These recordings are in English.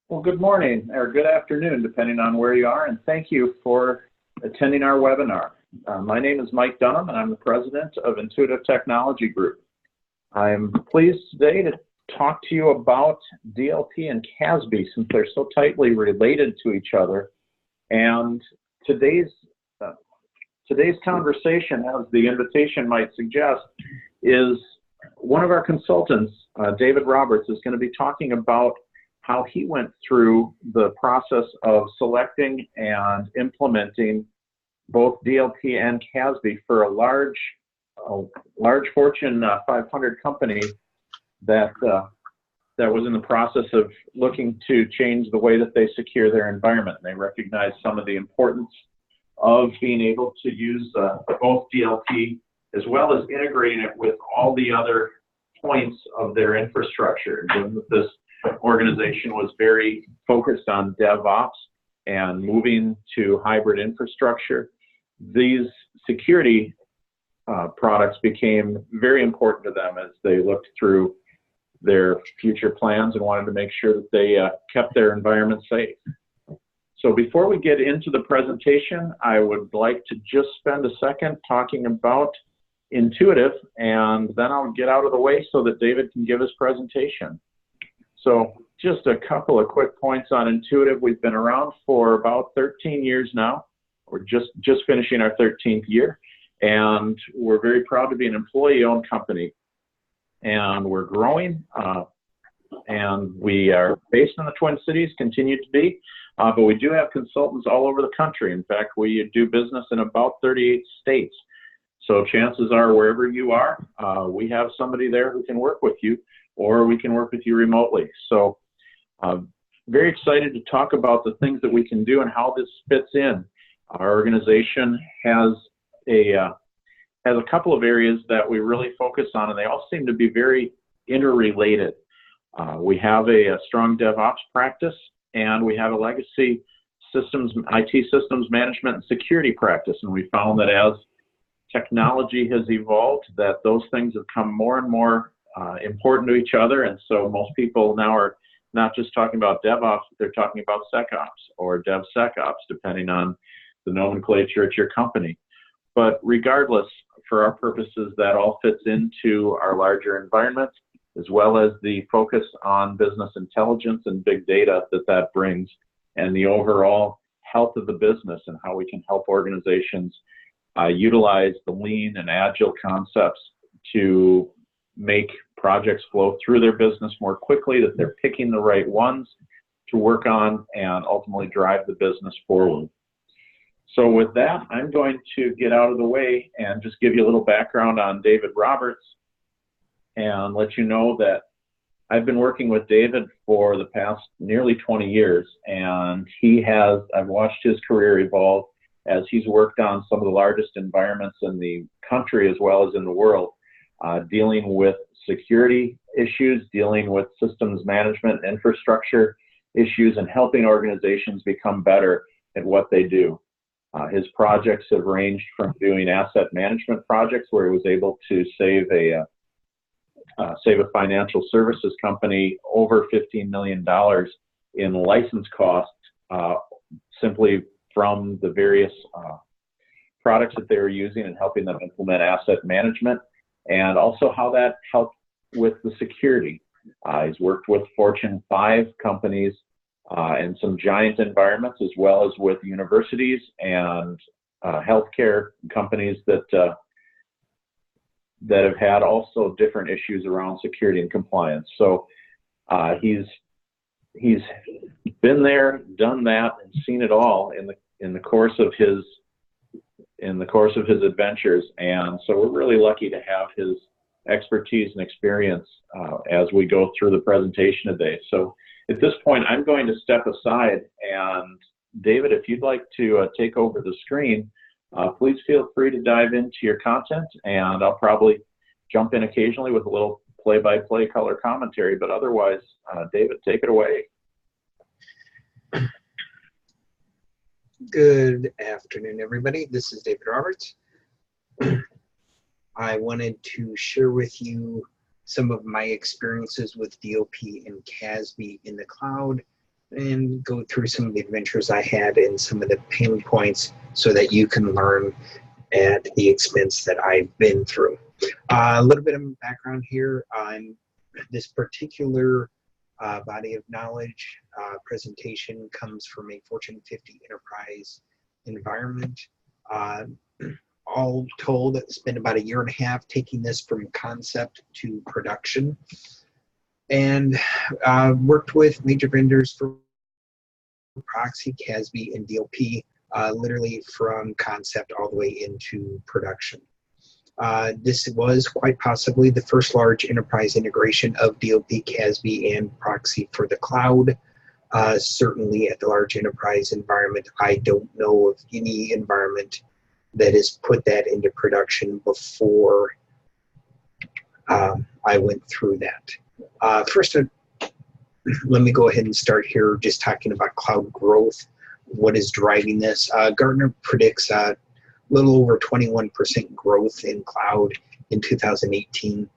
Well, good morning or good afternoon, depending on where you are, and thank you for attending our webinar. My name is Mike Dunham, and I'm the president of Intuitive Technology Group. I'm pleased today to talk to you about DLP and CASB since they're so tightly related to each other. And today's conversation, as the invitation might suggest, is one of our consultants, David Roberts, is going to be talking about how he went through the process of selecting and implementing both DLP and CASB for a large Fortune 500 company that was in the process of looking to change the way that they secure their environment. And they recognized some of the importance of being able to use both DLP as well as integrating it with all the other points of their infrastructure. And this organization was very focused on DevOps and moving to hybrid infrastructure. These security products became very important to them as they looked through their future plans and wanted to make sure that they kept their environment safe. So before we get into the presentation, I would like to just spend a second talking about Intuitive, and then I'll get out of the way so that David can give his presentation. So just a couple of quick points on Intuitive. We've been around for about 13 years now. We're just finishing our 13th year, and we're very proud to be an employee-owned company. And we're growing, and we are based in the Twin Cities, continue to be, but we do have consultants all over the country. In fact, we do business in about 38 states. So chances are, wherever you are, we have somebody there who can work with you, or we can work with you remotely. So very excited to talk about the things that we can do and how this fits in. Our organization has a couple of areas that we really focus on, and they all seem to be very interrelated. We have a strong DevOps practice, and we have a legacy IT systems management and security practice. And we found that as technology has evolved, that those things have come more and more important to each other. And so most people now are not just talking about DevOps, they're talking about SecOps or DevSecOps, depending on the nomenclature at your company. But regardless, for our purposes, that all fits into our larger environment, as well as the focus on business intelligence and big data that brings, and the overall health of the business and how we can help organizations utilize the lean and agile concepts to make projects flow through their business more quickly, that they're picking the right ones to work on and ultimately drive the business forward. So with that, I'm going to get out of the way and just give you a little background on David Roberts and let you know that I've been working with David for the past nearly 20 years, and I've watched his career evolve as he's worked on some of the largest environments in the country as well as in the world, dealing with security issues, dealing with systems management, infrastructure issues, and helping organizations become better at what they do. His projects have ranged from doing asset management projects where he was able to save a financial services company over $15 million in license costs simply from the various products that they were using and helping them implement asset management, and also how that helped with the security. He's worked with Fortune 5 companies and some giant environments, as well as with universities and healthcare companies that have had also different issues around security and compliance. So he's been there, done that, and seen it all in the course of his adventures. And so we're really lucky to have his expertise and experience as we go through the presentation today. So at this point, I'm going to step aside, and David, if you'd like to take over the screen, please feel free to dive into your content, and I'll probably jump in occasionally with a little play-by-play color commentary, but otherwise, David, take it away. Good afternoon, everybody. This is David Roberts. I wanted to share with you some of my experiences with DLP and CASB in the cloud and go through some of the adventures I had and some of the pain points so that you can learn at the expense that I've been through. A little bit of background here on this particular body of knowledge presentation comes from a Fortune 50 enterprise environment. All told, spent about 1.5 years taking this from concept to production, and worked with major vendors for proxy, CASB, and DLP, literally from concept all the way into production. This was quite possibly the first large enterprise integration of DLP, CASB, and proxy for the cloud. Certainly at the large enterprise environment, I don't know of any environment that has put that into production before I went through that. First, let me go ahead and start here just talking about cloud growth. What is driving this? Gartner predicts a little over 21% growth in cloud in 2018.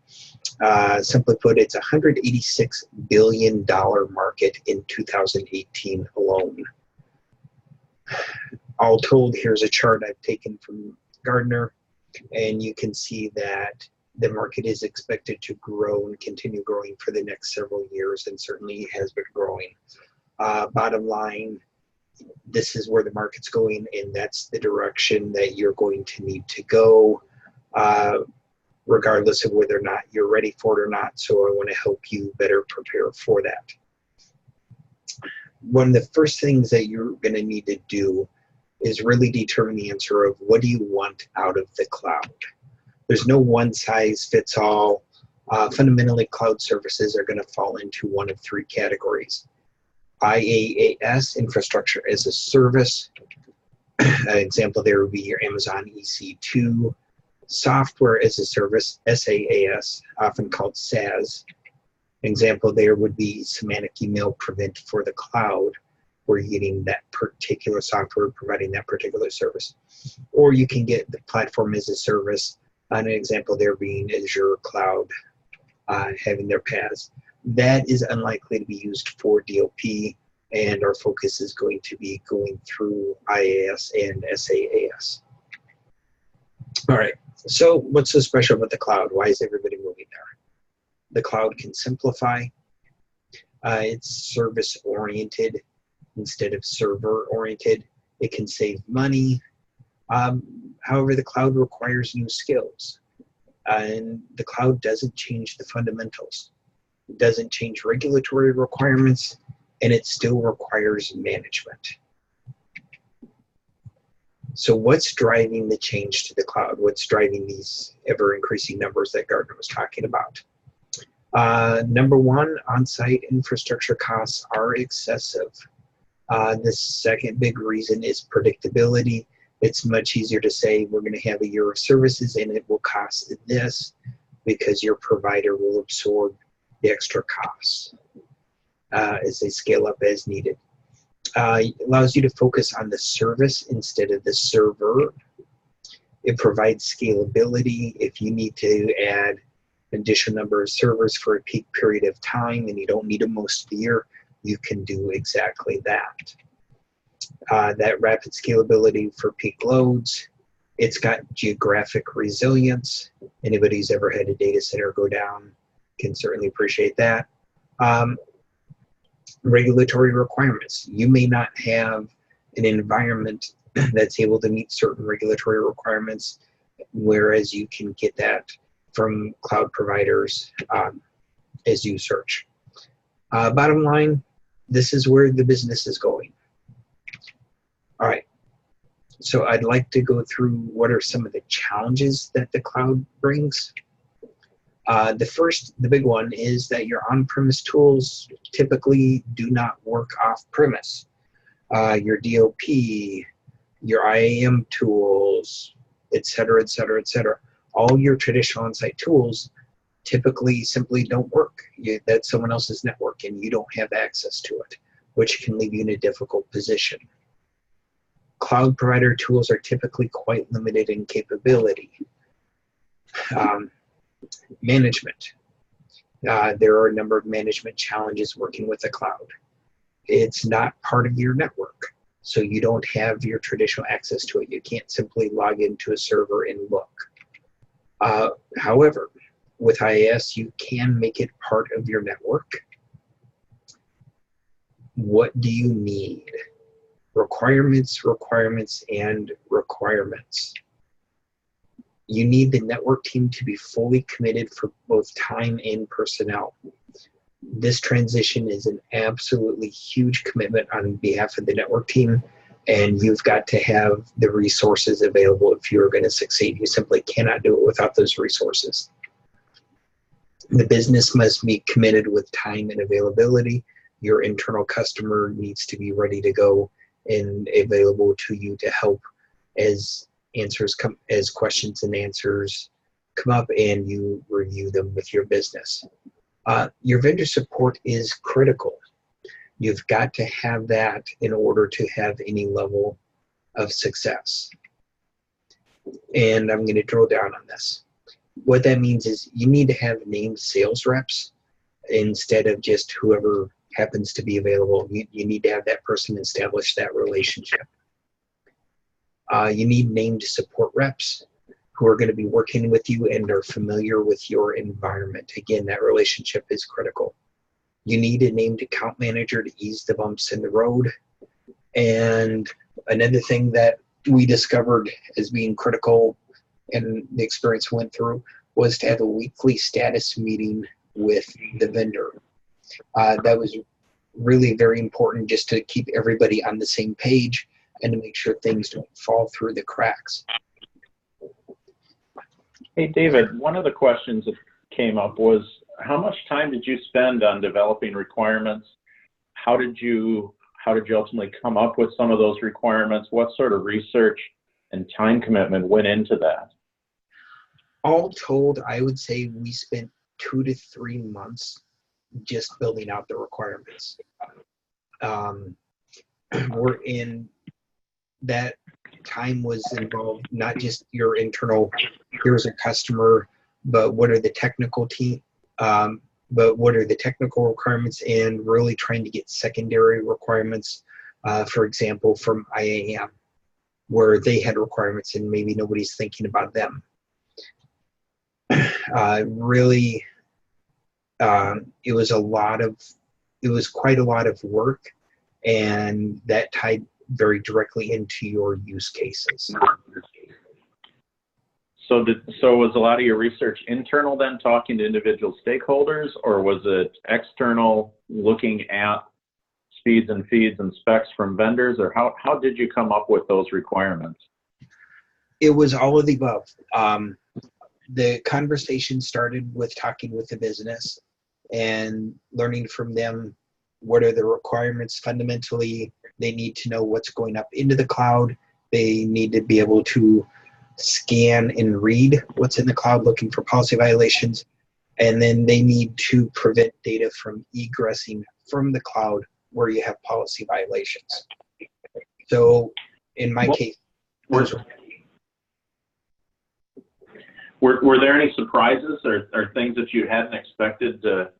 Simply put, it's a $186 billion market in 2018 alone. All told, here's a chart I've taken from Gartner, and you can see that the market is expected to grow and continue growing for the next several years, and certainly has been growing. Bottom line, this is where the market's going, and that's the direction that you're going to need to go, regardless of whether or not you're ready for it or not. So I want to help you better prepare for that. One of the first things that you're going to need to do is really determine the answer of what do you want out of the cloud. There's no one size fits all. Fundamentally, cloud services are going to fall into one of 3 categories. IaaS, infrastructure as a service. An example there would be your Amazon EC2. Software as a service, SaaS, often called SaaS. An example there would be semantic email prevent for the cloud, where you're getting that particular software providing that particular service. Or you can get the platform as a service, an example there being Azure Cloud, having their PaaS. That is unlikely to be used for DLP, and our focus is going to be going through IaaS and SaaS. All right, so what's so special about the cloud? Why is everybody moving there? The cloud can simplify. It's service-oriented instead of server-oriented. It can save money. However, the cloud requires new skills. And the cloud doesn't change the fundamentals. It doesn't change regulatory requirements, and it still requires management. So what's driving the change to the cloud? What's driving these ever-increasing numbers that Gartner was talking about? Number one, on-site infrastructure costs are excessive. The second big reason is predictability. It's much easier to say we're going to have a year of services and it will cost this, because your provider will absorb the extra costs as they scale up as needed. It allows you to focus on the service instead of the server. It provides scalability. If you need to add an additional number of servers for a peak period of time and you don't need them most of the year, you can do exactly that. That rapid scalability for peak loads. It's got geographic resilience. Anybody who's ever had a data center go down can certainly appreciate that. Regulatory requirements. You may not have an environment that's able to meet certain regulatory requirements, whereas you can get that from cloud providers as you search. Bottom line, this is where the business is going. All right, so I'd like to go through what are some of the challenges that the cloud brings. The big one is that your on-premise tools typically do not work off-premise. Your DLP, your IAM tools, et cetera, et cetera, et cetera. All your traditional on-site tools typically simply don't work. That's someone else's network and you don't have access to it, which can leave you in a difficult position. Cloud provider tools are typically quite limited in capability. Management. There are a number of management challenges working with the cloud. it's not part of your network. So you don't have your traditional access to it. You can't simply log into a server and look. However, with IAS, you can make it part of your network. What do you need? Requirements, requirements, and requirements. You need the network team to be fully committed for both time and personnel. This transition is an absolutely huge commitment on behalf of the network team, and you've got to have the resources available if you're going to succeed. You simply cannot do it without those resources. The business must be committed with time and availability. Your internal customer needs to be ready to go and available to you to help as questions and answers come up and you review them with your business. Your vendor support is critical. You've got to have that in order to have any level of success. And I'm going to drill down on this. What that means is you need to have named sales reps instead of just whoever happens to be available. You need to have that person establish that relationship. You need named support reps who are going to be working with you and are familiar with your environment. Again, that relationship is critical. You need a named account manager to ease the bumps in the road. And another thing that we discovered as being critical and the experience went through was to have a weekly status meeting with the vendor. That was really very important just to keep everybody on the same page and to make sure things don't fall through the cracks. Hey, David, one of the questions that came up was, how much time did you spend on developing requirements? How did you ultimately come up with some of those requirements? What sort of research and time commitment went into that? All told, I would say we spent 2 to 3 months just building out the requirements. We're in that time was involved not just your internal, here's a customer, but what are the technical requirements, and really trying to get secondary requirements, for example, from IAM, where they had requirements and maybe nobody's thinking about them. Really, it was quite a lot of work, and that tied very directly into your use cases. So was a lot of your research internal then, talking to individual stakeholders, or was it external, looking at speeds and feeds and specs from vendors, or how did you come up with those requirements? It was all of the above. The conversation started with talking with the business and learning from them what are the requirements. Fundamentally, they need to know what's going up into the cloud. They need to be able to scan and read what's in the cloud, looking for policy violations. And then they need to prevent data from egressing from the cloud where you have policy violations. So in my case, were there any surprises or things that you hadn't expected to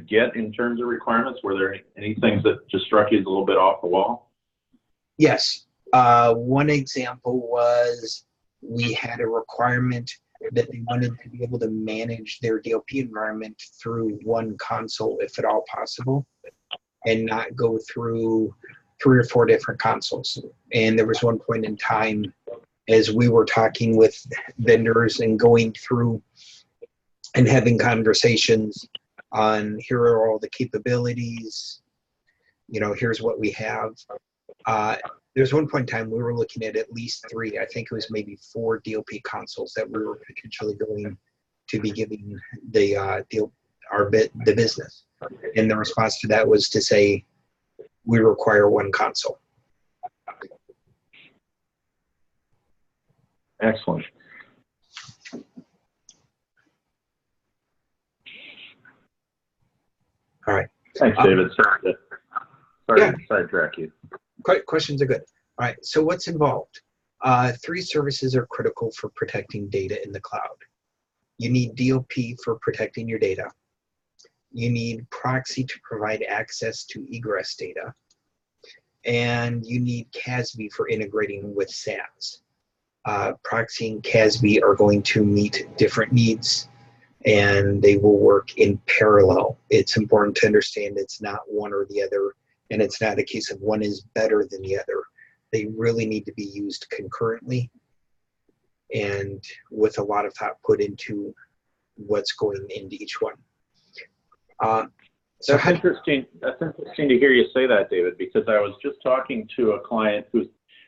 get in terms of requirements? Were there any things that just struck you as a little bit off the wall? Yes. One example was we had a requirement that they wanted to be able to manage their DLP environment through one console, if at all possible, and not go through 3 or 4 different consoles. And there was one point in time as we were talking with vendors and going through and having conversations on, here are all the capabilities, here's what we have. There's one point in time we were looking at least 3, I think it was maybe 4 DLP consoles that we were potentially going to be giving the business. And the response to that was to say, we require 1 console. Excellent. All right. Thanks, David. Sorry to sidetrack you. Questions are good. All right. So what's involved? 3 services are critical for protecting data in the cloud. You need DLP for protecting your data. You need proxy to provide access to egress data. and you need CASB for integrating with SAS. Proxy and CASB are going to meet different needs, and they will work in parallel. It's important to understand it's not one or the other, and it's not a case of one is better than the other. They really need to be used concurrently and with a lot of thought put into what's going into each one. That's interesting. That's interesting to hear you say that, David, because I was just talking to a client who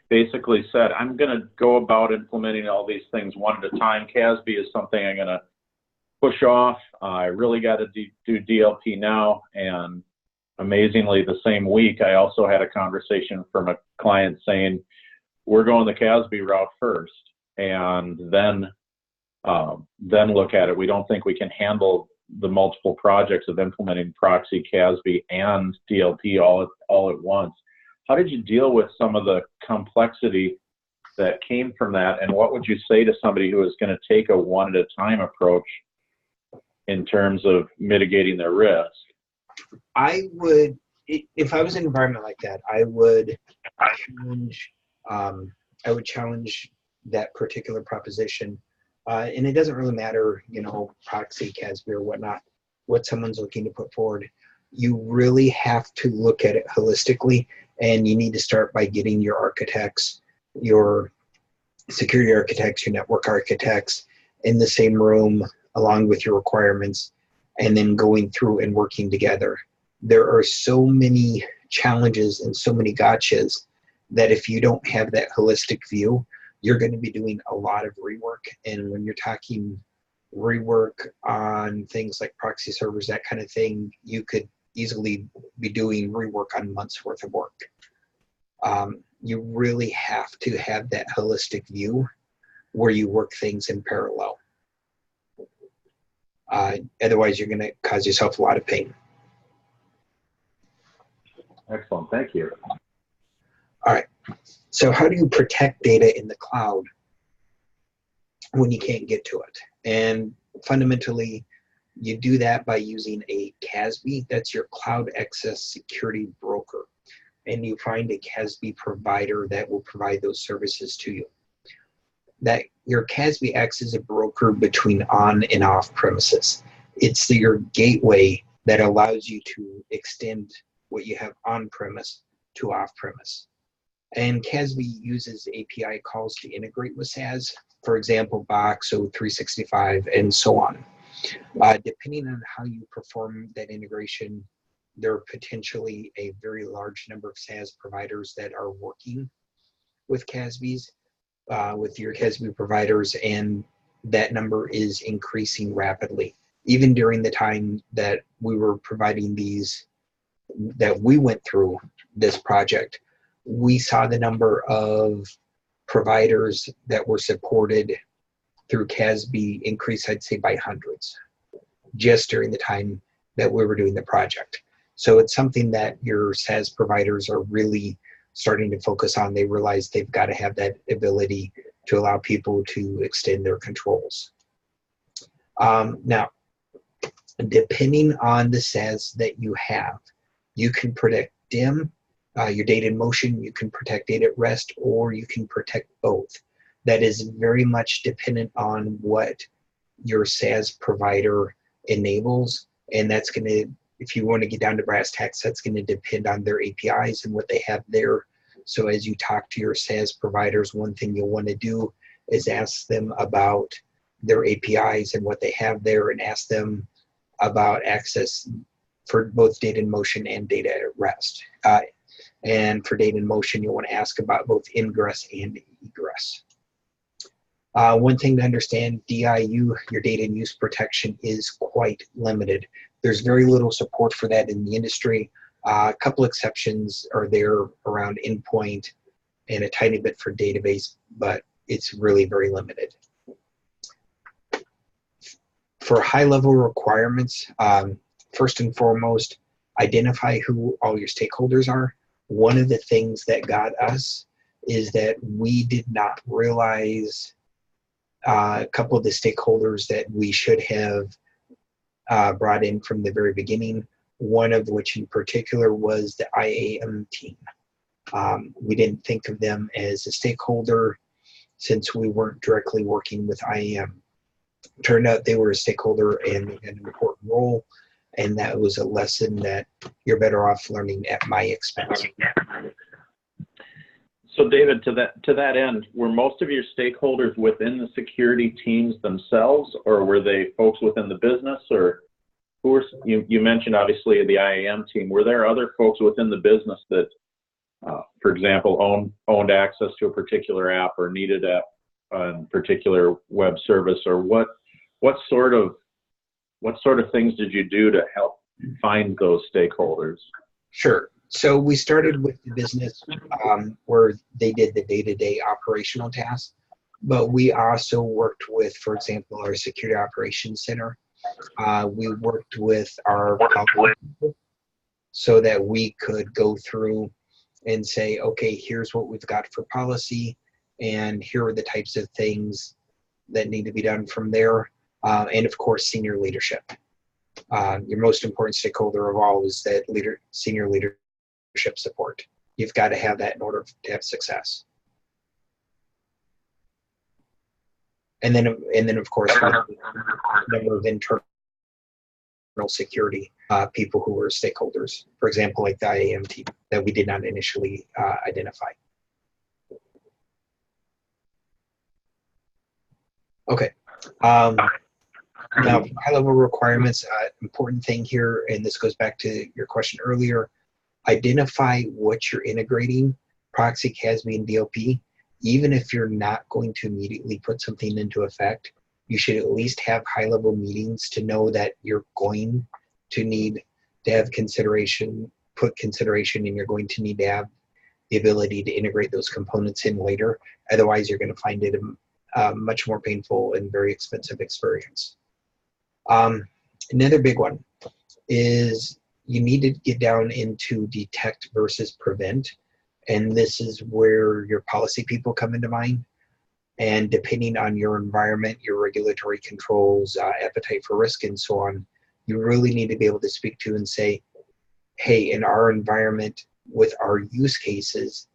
basically said, I'm going to go about implementing all these things one at a time. CASB is something I'm going to push off. I really got to do DLP now. And amazingly, the same week, I also had a conversation from a client saying, we're going the CASB route first, and then look at it. We don't think we can handle the multiple projects of implementing proxy, CASB, and DLP all at once. How did you deal with some of the complexity that came from that, and what would you say to somebody who is going to take a one at a time approach in terms of mitigating their risk? I would, if I was in an environment like that, I would challenge that particular proposition. And it doesn't really matter, proxy, CASB, or whatnot, what someone's looking to put forward. You really have to look at it holistically, and you need to start by getting your architects, your security architects, your network architects in the same room along with your requirements, and then going through and working together. There are so many challenges and so many gotchas that if you don't have that holistic view, you're going to be doing a lot of rework. And when you're talking rework on things like proxy servers, that kind of thing, you could easily be doing rework on months worth of work. You really have to have that holistic view where you work things in parallel. Otherwise, you're going to cause yourself a lot of pain. Excellent. Thank you. All right. So how do you protect data in the cloud when you can't get to it? And fundamentally, you do that by using a CASB. That's your Cloud Access Security Broker. And you find a CASB provider that will provide those services to you. That your CASB acts as a broker between on and off premises. It's your gateway that allows you to extend what you have on premise to off premise. And CASB uses API calls to integrate with SAS, for example, Box, O365, and so on. Depending on how you perform that integration, there are potentially a very large number of SAS providers that are working with CASBs, with your CASB providers, and that number is increasing rapidly. Even during the time that we were providing these, that we went through this project, we saw the number of providers that were supported through CASB increase, I'd say, by hundreds, just during the time that we were doing the project. So it's something that your SAS providers are really starting to focus on. They realize they've got to have that ability to allow people to extend their controls. Now, depending on the SAS that you have, you can protect DIM, your data in motion, you can protect data at rest, or you can protect both. That is very much dependent on what your SAS provider enables, and that's going to, if you want to get down to brass tacks, that's going to depend on their APIs and what they have there. So as you talk to your SAS providers, one thing you'll want to do is ask them about their APIs and what they have there, and ask them about access for both data in motion and data at rest. And for data in motion, you'll want to ask about both ingress and egress. One thing to understand, DIU, your data and use protection, is quite limited. There's very little support for that in the industry. A couple exceptions are there around endpoint and a tiny bit for database, but it's really very limited. For high-level requirements, first and foremost, identify who all your stakeholders are. One of the things that got us is that we did not realize a couple of the stakeholders that we should have brought in from the very beginning, one of which in particular was the IAM team. We didn't think of them as a stakeholder since we weren't directly working with IAM. Turned out they were a stakeholder and they had an important role, and that was a lesson that you're better off learning at my expense. So David, to that end, were most of your stakeholders within the security teams themselves, or were they folks within the business, or who were, you mentioned obviously the IAM team, were there other folks within the business that, for example, owned access to a particular app or needed a particular web service, or what sort of things did you do to help find those stakeholders? Sure. So we started with the business where they did the day-to-day operational tasks, but we also worked with, for example, our security operations center. We worked with our people so that we could go through and say, okay, here's what we've got for policy, and here are the types of things that need to be done from there. And of course, senior leadership. Your most important stakeholder of all is that senior leadership support. You've got to have that in order to have success. And then of course, we have a number of internal security people who were stakeholders. For example, like the IAM team that we did not initially identify. Okay. Now, high-level requirements, important thing here, and this goes back to your question earlier, identify what you're integrating, proxy, CASB, and DLP. Even if you're not going to immediately put something into effect, you should at least have high-level meetings to know that you're going to need to have consideration, and you're going to need to have the ability to integrate those components in later. Otherwise, you're going to find it a much more painful and very expensive experience. Another big one is you need to get down into detect versus prevent. And this is where your policy people come into mind. And depending on your environment, your regulatory controls, appetite for risk, and so on, you really need to be able to speak to and say, hey, in our environment with our use cases,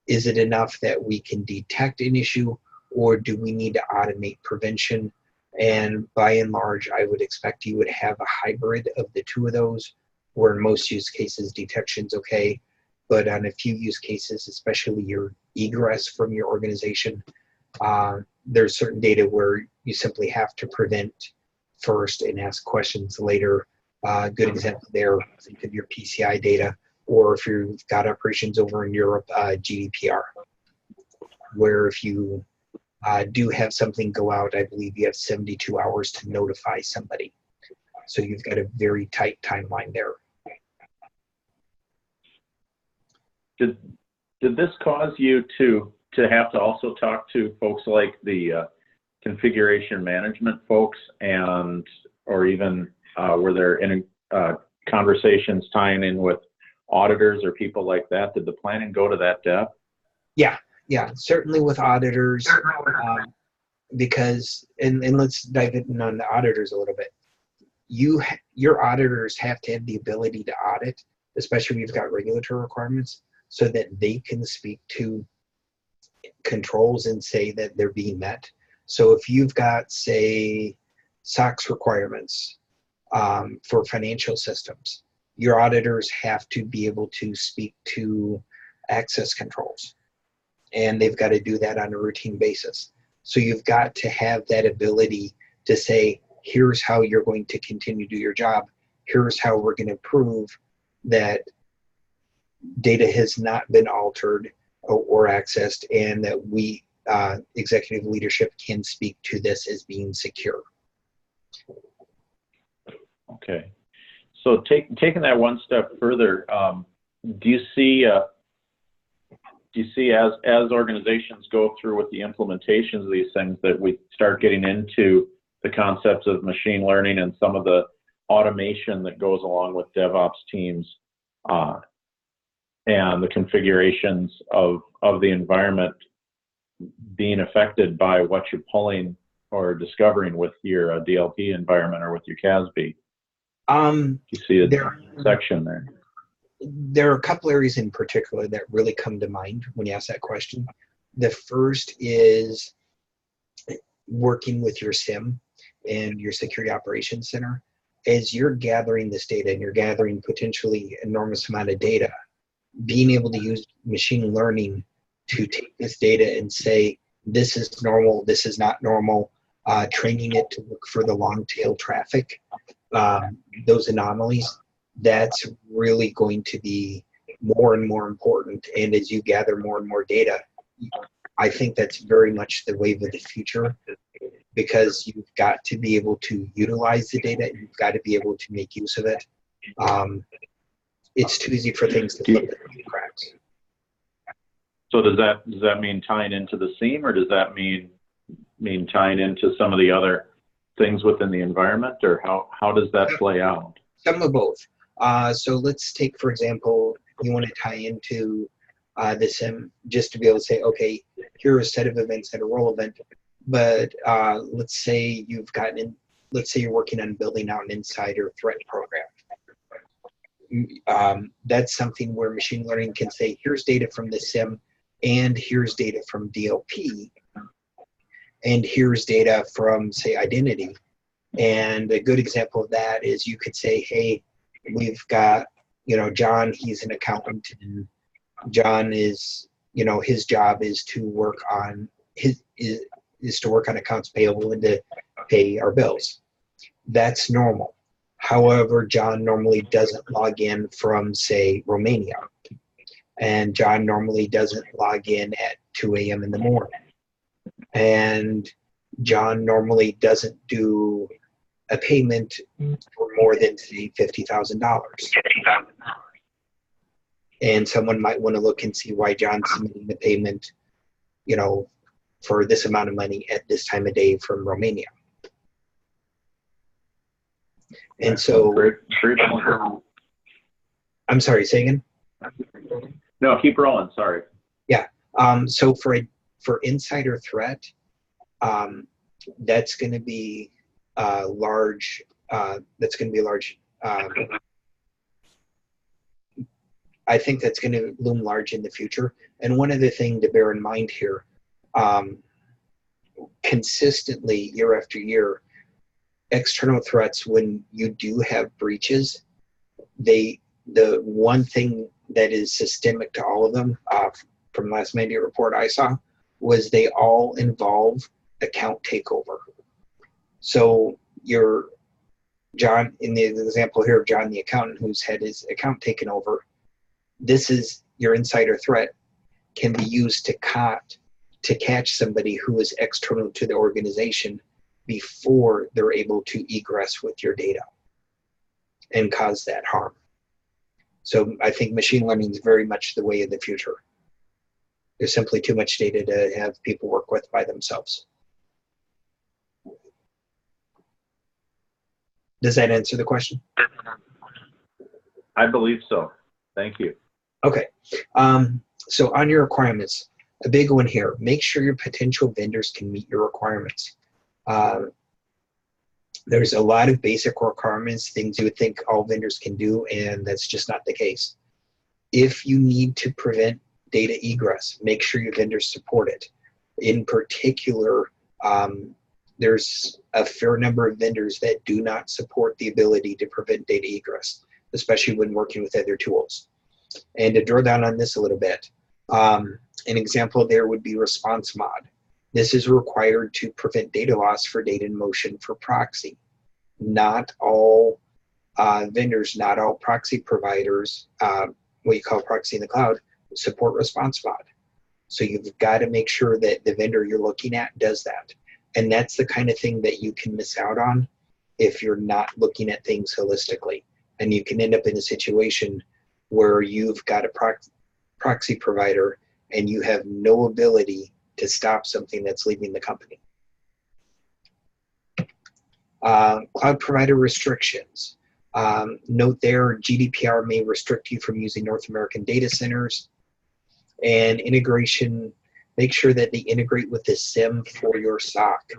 is it enough that we can detect an issue, or do we need to automate prevention? And by and large, I would expect you would have a hybrid of the two of those, where in most use cases, detection's okay. But on a few use cases, especially your egress from your organization, there's certain data where you simply have to prevent first and ask questions later. Good example there, think of your PCI data, or if you've got operations over in Europe, GDPR, where if you do have something go out, I believe you have 72 hours to notify somebody. So you've got a very tight timeline there. Did this cause you to have to also talk to folks like the configuration management folks, or even were there any conversations tying in with auditors or people like that? Did the planning go to that depth? Yeah, certainly with auditors, because, and let's dive in on the auditors a little bit. Your auditors have to have the ability to audit, especially when you've got regulatory requirements, so that they can speak to controls and say that they're being met. So if you've got, say, SOX requirements for financial systems, your auditors have to be able to speak to access controls. And they've got to do that on a routine basis. So you've got to have that ability to say, here's how you're going to continue to do your job. Here's how we're going to prove that data has not been altered or accessed, and that we, executive leadership, can speak to this as being secure. Okay. So taking that one step further, do you see as organizations go through with the implementations of these things that we start getting into the concepts of machine learning and some of the automation that goes along with DevOps teams and the configurations of the environment being affected by what you're pulling or discovering with your DLP environment or with your CASB? You see a section there. There are a couple areas in particular that really come to mind when you ask that question. The first is working with your SIM and your security operations center. As you're gathering this data and you're gathering potentially enormous amount of data, being able to use machine learning to take this data and say, this is normal, this is not normal, training it to look for the long tail traffic, those anomalies, that's really going to be more and more important. And as you gather more and more data, I think that's very much the wave of the future, because you've got to be able to utilize the data. You've got to be able to make use of it. It's too easy for things to slip through the cracks. So does that mean tying into the SIEM, or does that mean tying into some of the other things within the environment, or how does that play out? Some of both. So let's take, for example, you want to tie into the SIM just to be able to say, okay, here are a set of events that are relevant, but let's say let's say you're working on building out an insider threat program. That's something where machine learning can say, here's data from the SIM, and here's data from DLP, and here's data from, say, identity. And a good example of that is you could say, hey, we've got, John, he's an accountant, and John is, his job is to work on accounts payable and to pay our bills. That's normal. However, John normally doesn't log in from, say, Romania. And John normally doesn't log in at 2 a.m. in the morning. And John normally doesn't do a payment for more than, say, $50,000. And someone might want to look and see why John's submitting the payment, for this amount of money at this time of day from Romania. And so, I'm sorry, say again? No, keep rolling. Sorry. Yeah. So for insider threat, that's going to be large. That's going to be large. I think that's going to loom large in the future. And one other thing to bear in mind here, consistently year after year, external threats, when you do have breaches, the one thing that is systemic to all of them, from last mandate report I saw, was they all involve account takeover. So John, in the example here of John the accountant who's had his account taken over, this is your insider threat can be used to catch somebody who is external to the organization before they're able to egress with your data and cause that harm. So I think machine learning is very much the way of the future. There's simply too much data to have people work with by themselves. Does that answer the question? I believe so. Thank you. Okay. So on your requirements, a big one here, make sure your potential vendors can meet your requirements. There's a lot of basic requirements, things you would think all vendors can do, and that's just not the case. If you need to prevent data egress, make sure your vendors support it. In particular, there's a fair number of vendors that do not support the ability to prevent data egress, especially when working with other tools. And to drill down on this a little bit, an example there would be response mod. This is required to prevent data loss for data in motion for proxy. Not all vendors, not all proxy providers, what you call proxy in the cloud, support response mod. So you've got to make sure that the vendor you're looking at does that. And that's the kind of thing that you can miss out on if you're not looking at things holistically. And you can end up in a situation where you've got a proxy provider and you have no ability to stop something that's leaving the company. Cloud provider restrictions. Note there, GDPR may restrict you from using North American data centers. And integration, make sure that they integrate with the SIM for your SOC.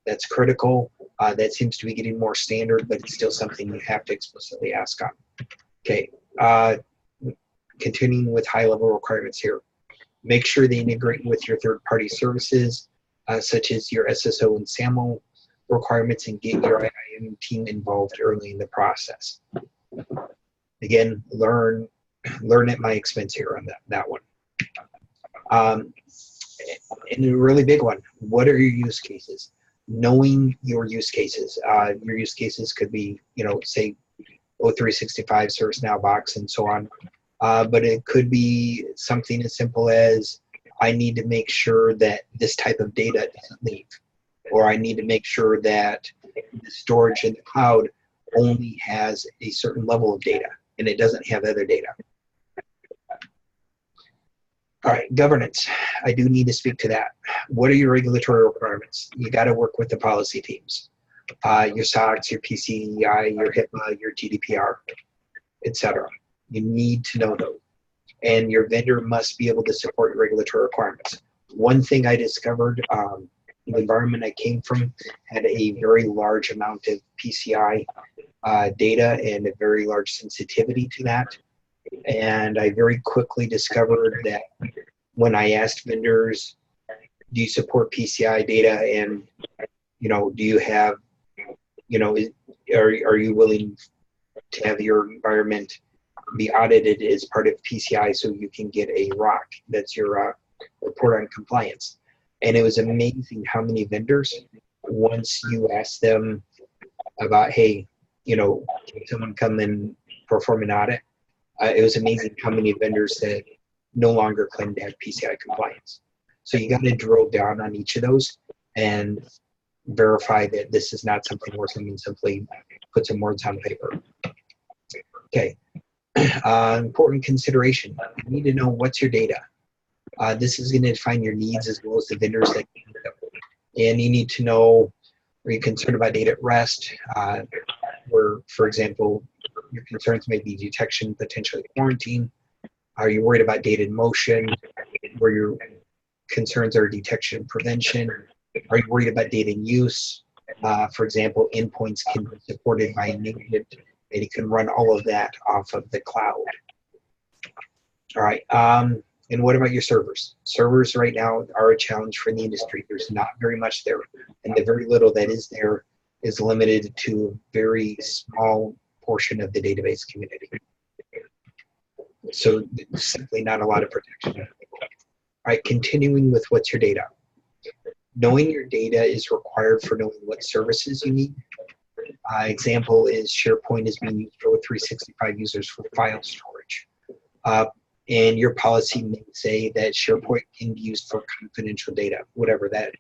That's critical. That seems to be getting more standard, but it's still something you have to explicitly ask on. Okay, Continuing with high-level requirements here. Make sure they integrate with your third-party services, such as your SSO and SAML requirements, and get your IIM team involved early in the process. Again, learn at my expense here on that one. And a really big one, what are your use cases? Knowing your use cases. Your use cases could be, say, O365, ServiceNow box, and so on. But it could be something as simple as, I need to make sure that this type of data doesn't leave. Or I need to make sure that the storage in the cloud only has a certain level of data and it doesn't have other data. All right, governance. I do need to speak to that. What are your regulatory requirements? You got to work with the policy teams. Your SOX, your PCI, your HIPAA, your GDPR, etc. You need to know those. And your vendor must be able to support your regulatory requirements. One thing I discovered, the environment I came from had a very large amount of PCI data and a very large sensitivity to that. And I very quickly discovered that when I asked vendors, do you support PCI data, and do you have, are you willing to have your environment be audited as part of PCI so you can get a ROC, that's your report on compliance. And it was amazing how many vendors, once you ask them about, hey, can someone come and perform an audit? It was amazing how many vendors that no longer claim to have PCI compliance. So you got to drill down on each of those and verify that this is not something where someone simply put some words on paper. Okay. Important consideration. You need to know what's your data. This is going to define your needs as well as the vendors that you need them. And you need to know, are you concerned about data at rest? Where, for example, your concerns may be detection, potentially quarantine. Are you worried about data in motion? Where your concerns are detection, prevention. Are you worried about data in use? For example, endpoints can be supported by native, and you can run all of that off of the cloud. All right. And what about your servers? Servers right now are a challenge for the industry. There's not very much there. And the very little that is there is limited to a very small portion of the database community. So simply not a lot of protection. All right, continuing with what's your data. Knowing your data is required for knowing what services you need. Example is SharePoint is being used for 365 users for file storage. And your policy may say that SharePoint can be used for confidential data, whatever that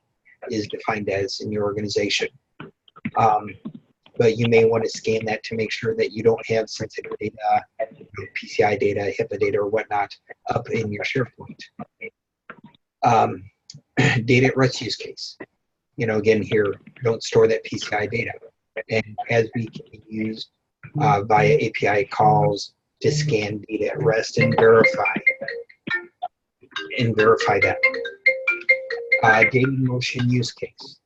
is defined as in your organization. But you may want to scan that to make sure that you don't have sensitive data, PCI data, HIPAA data, or whatnot up in your SharePoint. Data at rest use case. Again here, don't store that PCI data. And CASB can be used via API calls to scan data at rest and verify that. Data in motion use case.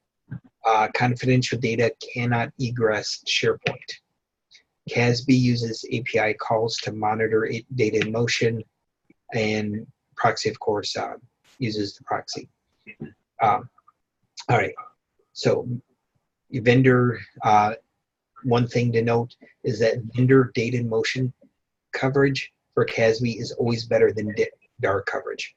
Confidential data cannot egress SharePoint. CASB uses API calls to monitor data in motion, and proxy, of course, uses the proxy. All right, so vendor, one thing to note is that vendor data in motion coverage for CASB is always better than DAR coverage.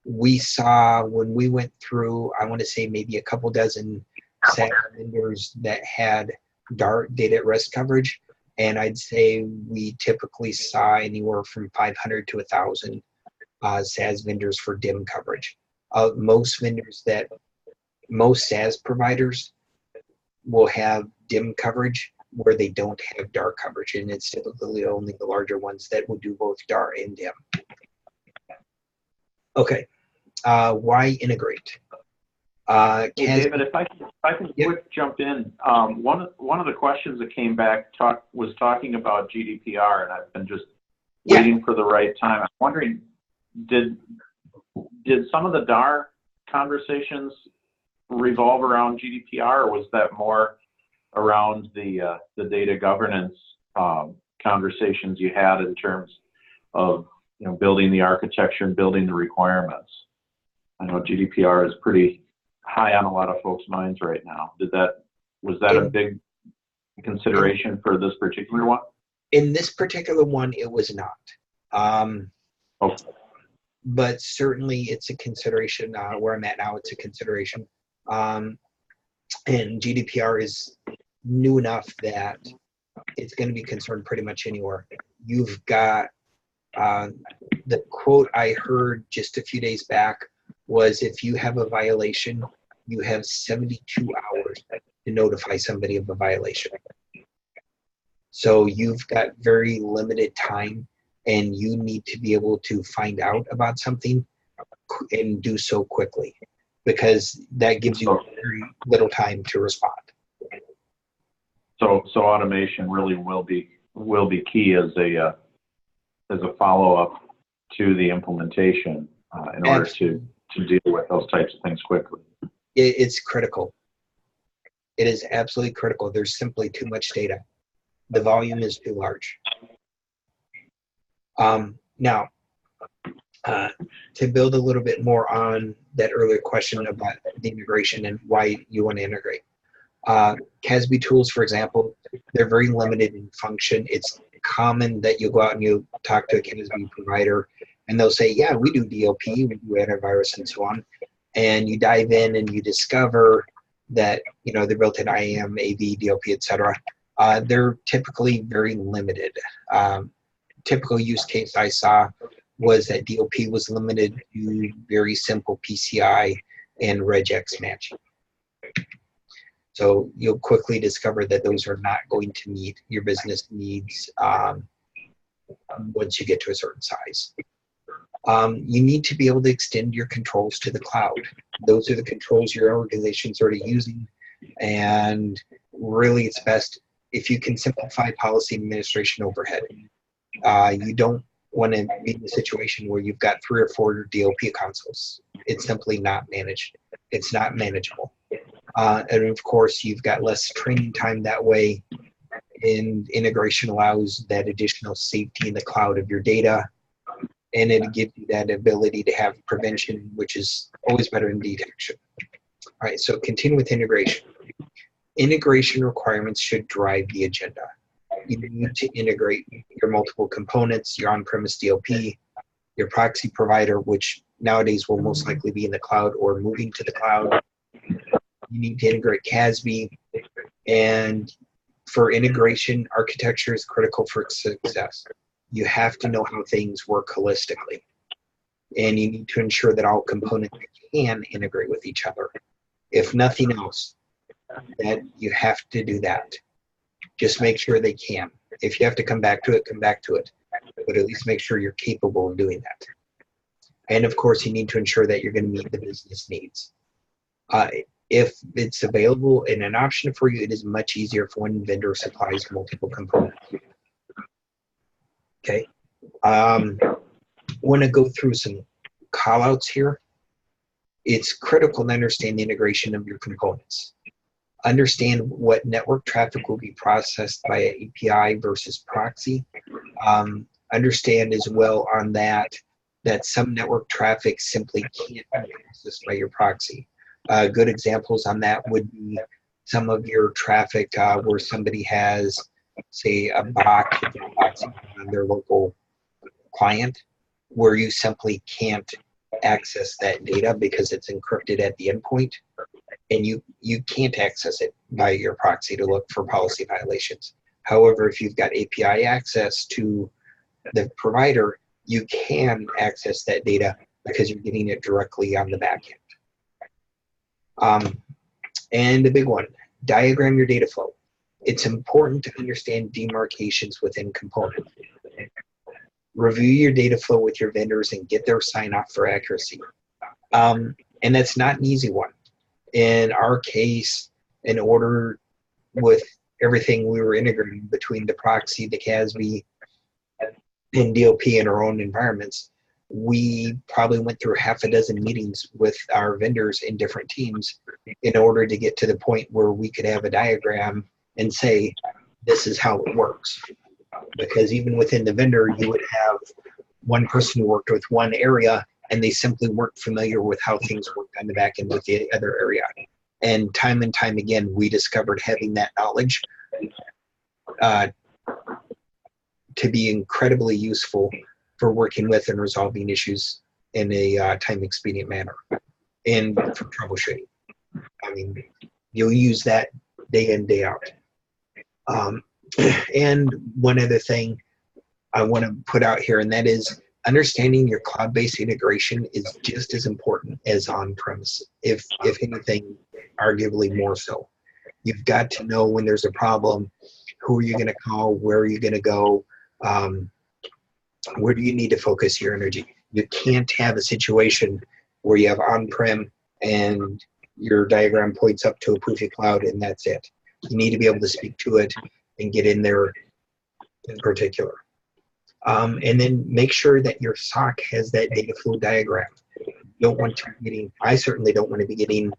We saw when we went through, I want to say maybe a couple dozen SaaS vendors that had DAR, data at rest coverage, and I'd say we typically saw anywhere from 500 to 1,000 SaaS vendors for DIM coverage. Most SaaS providers will have DIM coverage where they don't have DAR coverage, and it's typically only the larger ones that will do both DAR and DIM. Okay, why integrate? David, if I can quick jump in, one of the questions that came back was talking about GDPR, and I've been just waiting for the right time. I'm wondering, did some of the DAR conversations revolve around GDPR, or was that more around the data governance conversations you had in terms of building the architecture and building the requirements. I know GDPR is pretty high on a lot of folks' minds right now. Was that a big consideration for this particular one? In this particular one, it was not. But certainly it's a consideration. Where I'm at now, it's a consideration. And GDPR is new enough that it's going to be concerned pretty much anywhere. You've got the quote I heard just a few days back was, if you have a violation, you have 72 hours to notify somebody of a violation. So you've got very limited time, and you need to be able to find out about something and do so quickly, because that gives you very little time to respond. So automation really will be key as a follow-up to the implementation in order to deal with those types of things quickly. It's critical. It is absolutely critical. There's simply too much data. The volume is too large. Now, to build a little bit more on that earlier question about the integration and why you want to integrate. CASB tools, for example, they're very limited in function. It's common that you go out and you talk to a CASB provider and they'll say, yeah, we do DLP, we do antivirus and so on. And you dive in and you discover that, they're built in IAM, AV, DLP, et cetera. They're typically very limited. Typical use case I saw was that DLP was limited to very simple PCI and regex matching. So you'll quickly discover that those are not going to meet your business needs once you get to a certain size. You need to be able to extend your controls to the cloud. Those are the controls your organization's already using, and really it's best if you can simplify policy administration overhead. You don't want to be in a situation where you've got 3 or 4 DLP consoles. It's simply not managed. It's not manageable. And of course, you've got less training time that way, and integration allows that additional safety in the cloud of your data, and it gives you that ability to have prevention, which is always better than detection. All right, so continue with integration. Integration requirements should drive the agenda. You need to integrate your multiple components, your on-premise DLP, your proxy provider, which nowadays will most likely be in the cloud or moving to the cloud. You need to integrate CASB, and for integration, architecture is critical for success. You have to know how things work holistically, and you need to ensure that all components can integrate with each other. If nothing else, that you have to do that. Just make sure they can. If you have to come back to it, come back to it, but at least make sure you're capable of doing that. And of course, you need to ensure that you're going to meet the business needs. If it's available and an option for you, it is much easier if one vendor supplies multiple components. Okay. Want to go through some callouts here. It's critical to understand the integration of your components. Understand what network traffic will be processed by an API versus proxy. Understand as well on that some network traffic simply can't be processed by your proxy. Good examples on that would be some of your traffic where somebody has, say, a bot on their local client, where you simply can't access that data because it's encrypted at the endpoint, and you can't access it by your proxy to look for policy violations. However, if you've got API access to the provider, you can access that data because you're getting it directly on the back end. And the big one, diagram your data flow. It's important to understand demarcations within components. Review your data flow with your vendors and get their sign off for accuracy. And that's not an easy one. In our case, in order with everything we were integrating between the proxy, the CASB, and DLP in our own environments, we probably went through 6 meetings with our vendors in different teams in order to get to the point where we could have a diagram and say, this is how it works. Because even within the vendor, you would have one person who worked with one area, and they simply weren't familiar with how things worked on the back end with the other area. And time again, we discovered having that knowledge to be incredibly useful for working with and resolving issues in a time expedient manner and for troubleshooting. I mean, you'll use that day in, day out. And one other thing I want to put out here, and that is understanding your cloud-based integration is just as important as on-premise, if anything, arguably more so. You've got to know when there's a problem, who are you going to call, where are you going to go, where do you need to focus your energy. You can't have a situation where you have on-prem and your diagram points up to a Poofy cloud and that's it. You need to be able to speak to it and get in there in particular. And then make sure that your SOC has that data flow diagram. You don't want to be getting, I certainly don't want to be getting,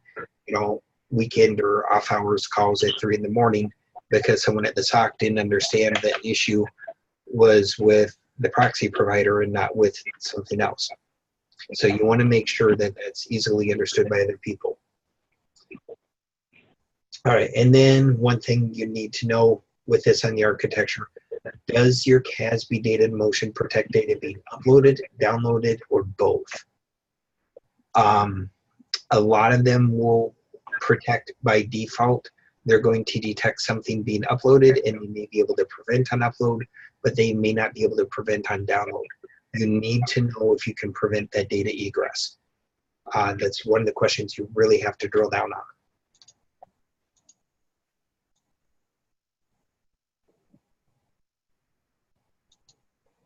weekend or off hours calls at 3 in the morning because someone at the SOC didn't understand that the issue was with the proxy provider and not with something else. So you want to make sure that that's easily understood by other people. All right, and then one thing you need to know with this on the architecture, does your CASB data in motion protect data being uploaded, downloaded, or both? A lot of them will protect by default. They're going to detect something being uploaded and they may be able to prevent on upload, but they may not be able to prevent on download. You need to know if you can prevent that data egress. That's one of the questions you really have to drill down on.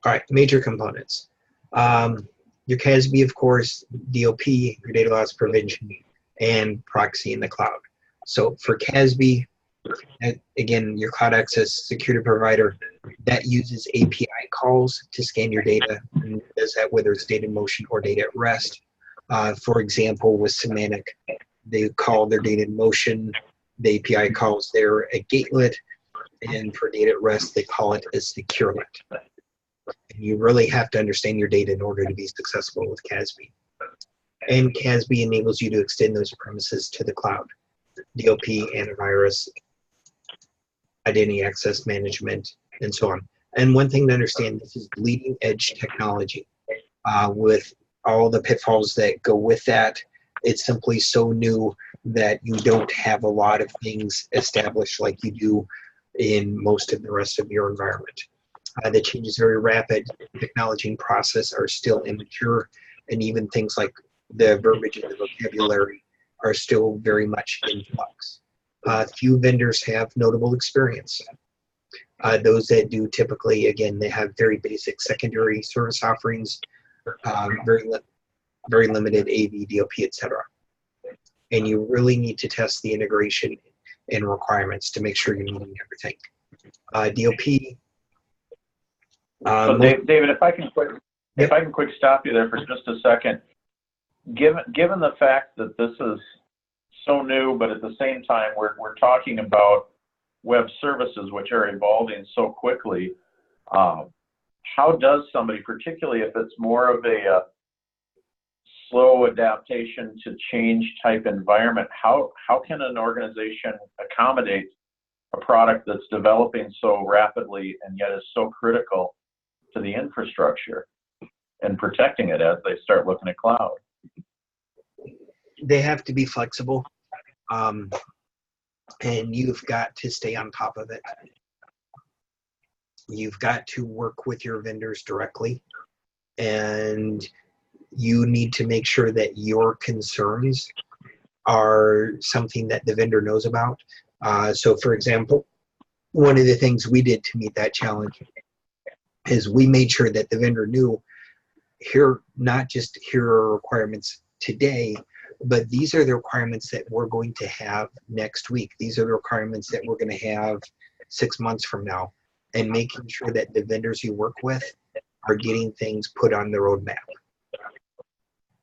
All right, major components. Your CASB, of course, DLP, your data loss prevention, and proxy in the cloud. So for CASB, again, your cloud access security provider, that uses API calls to scan your data, and does that whether it's data in motion or data at rest. For example, with Semantic, they call their data in motion, the API calls there a gatelet, and for data at rest, they call it a securelet. And you really have to understand your data in order to be successful with CASB. And CASB enables you to extend those premises to the cloud. DLP, antivirus, identity access management, and so on. And one thing to understand, this is bleeding edge technology. With all the pitfalls that go with that, it's simply so new that you don't have a lot of things established like you do in most of the rest of your environment. The change is very rapid. Technology and process are still immature, and even things like the verbiage and the vocabulary are still very much in flux. Few vendors have notable experience. Those that do typically, again, they have very basic secondary service offerings, very limited AV, DLP, etc. And you really need to test the integration and requirements to make sure you're meeting everything. DLP. So David, if I can quick stop you there for just a second. Given the fact that this is so new, but at the same time we're talking about web services which are evolving so quickly, how does somebody, particularly if it's more of a slow adaptation to change type environment, how can an organization accommodate a product that's developing so rapidly and yet is so critical to the infrastructure and protecting it as they start looking at cloud? They have to be flexible, and you've got to stay on top of it. You've got to work with your vendors directly, and you need to make sure that your concerns are something that the vendor knows about. So for example, one of the things we did to meet that challenge is we made sure that the vendor knew not just here are requirements today, but these are the requirements that we're going to have next week. These are the requirements that we're going to have 6 months from now, and making sure that the vendors you work with are getting things put on the roadmap.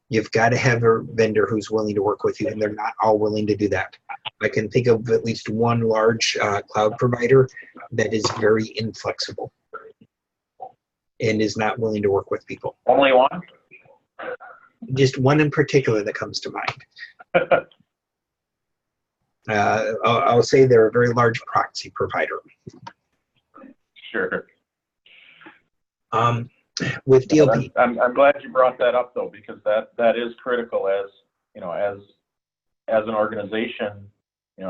You've got to have a vendor who's willing to work with you, and they're not all willing to do that. I can think of at least one large cloud provider that is very inflexible. and is not willing to work with people. Only one? Just one in particular that comes to mind. I'll say they're a very large proxy provider. Sure. With DLP, I'm glad you brought that up though, because that is critical as as an organization,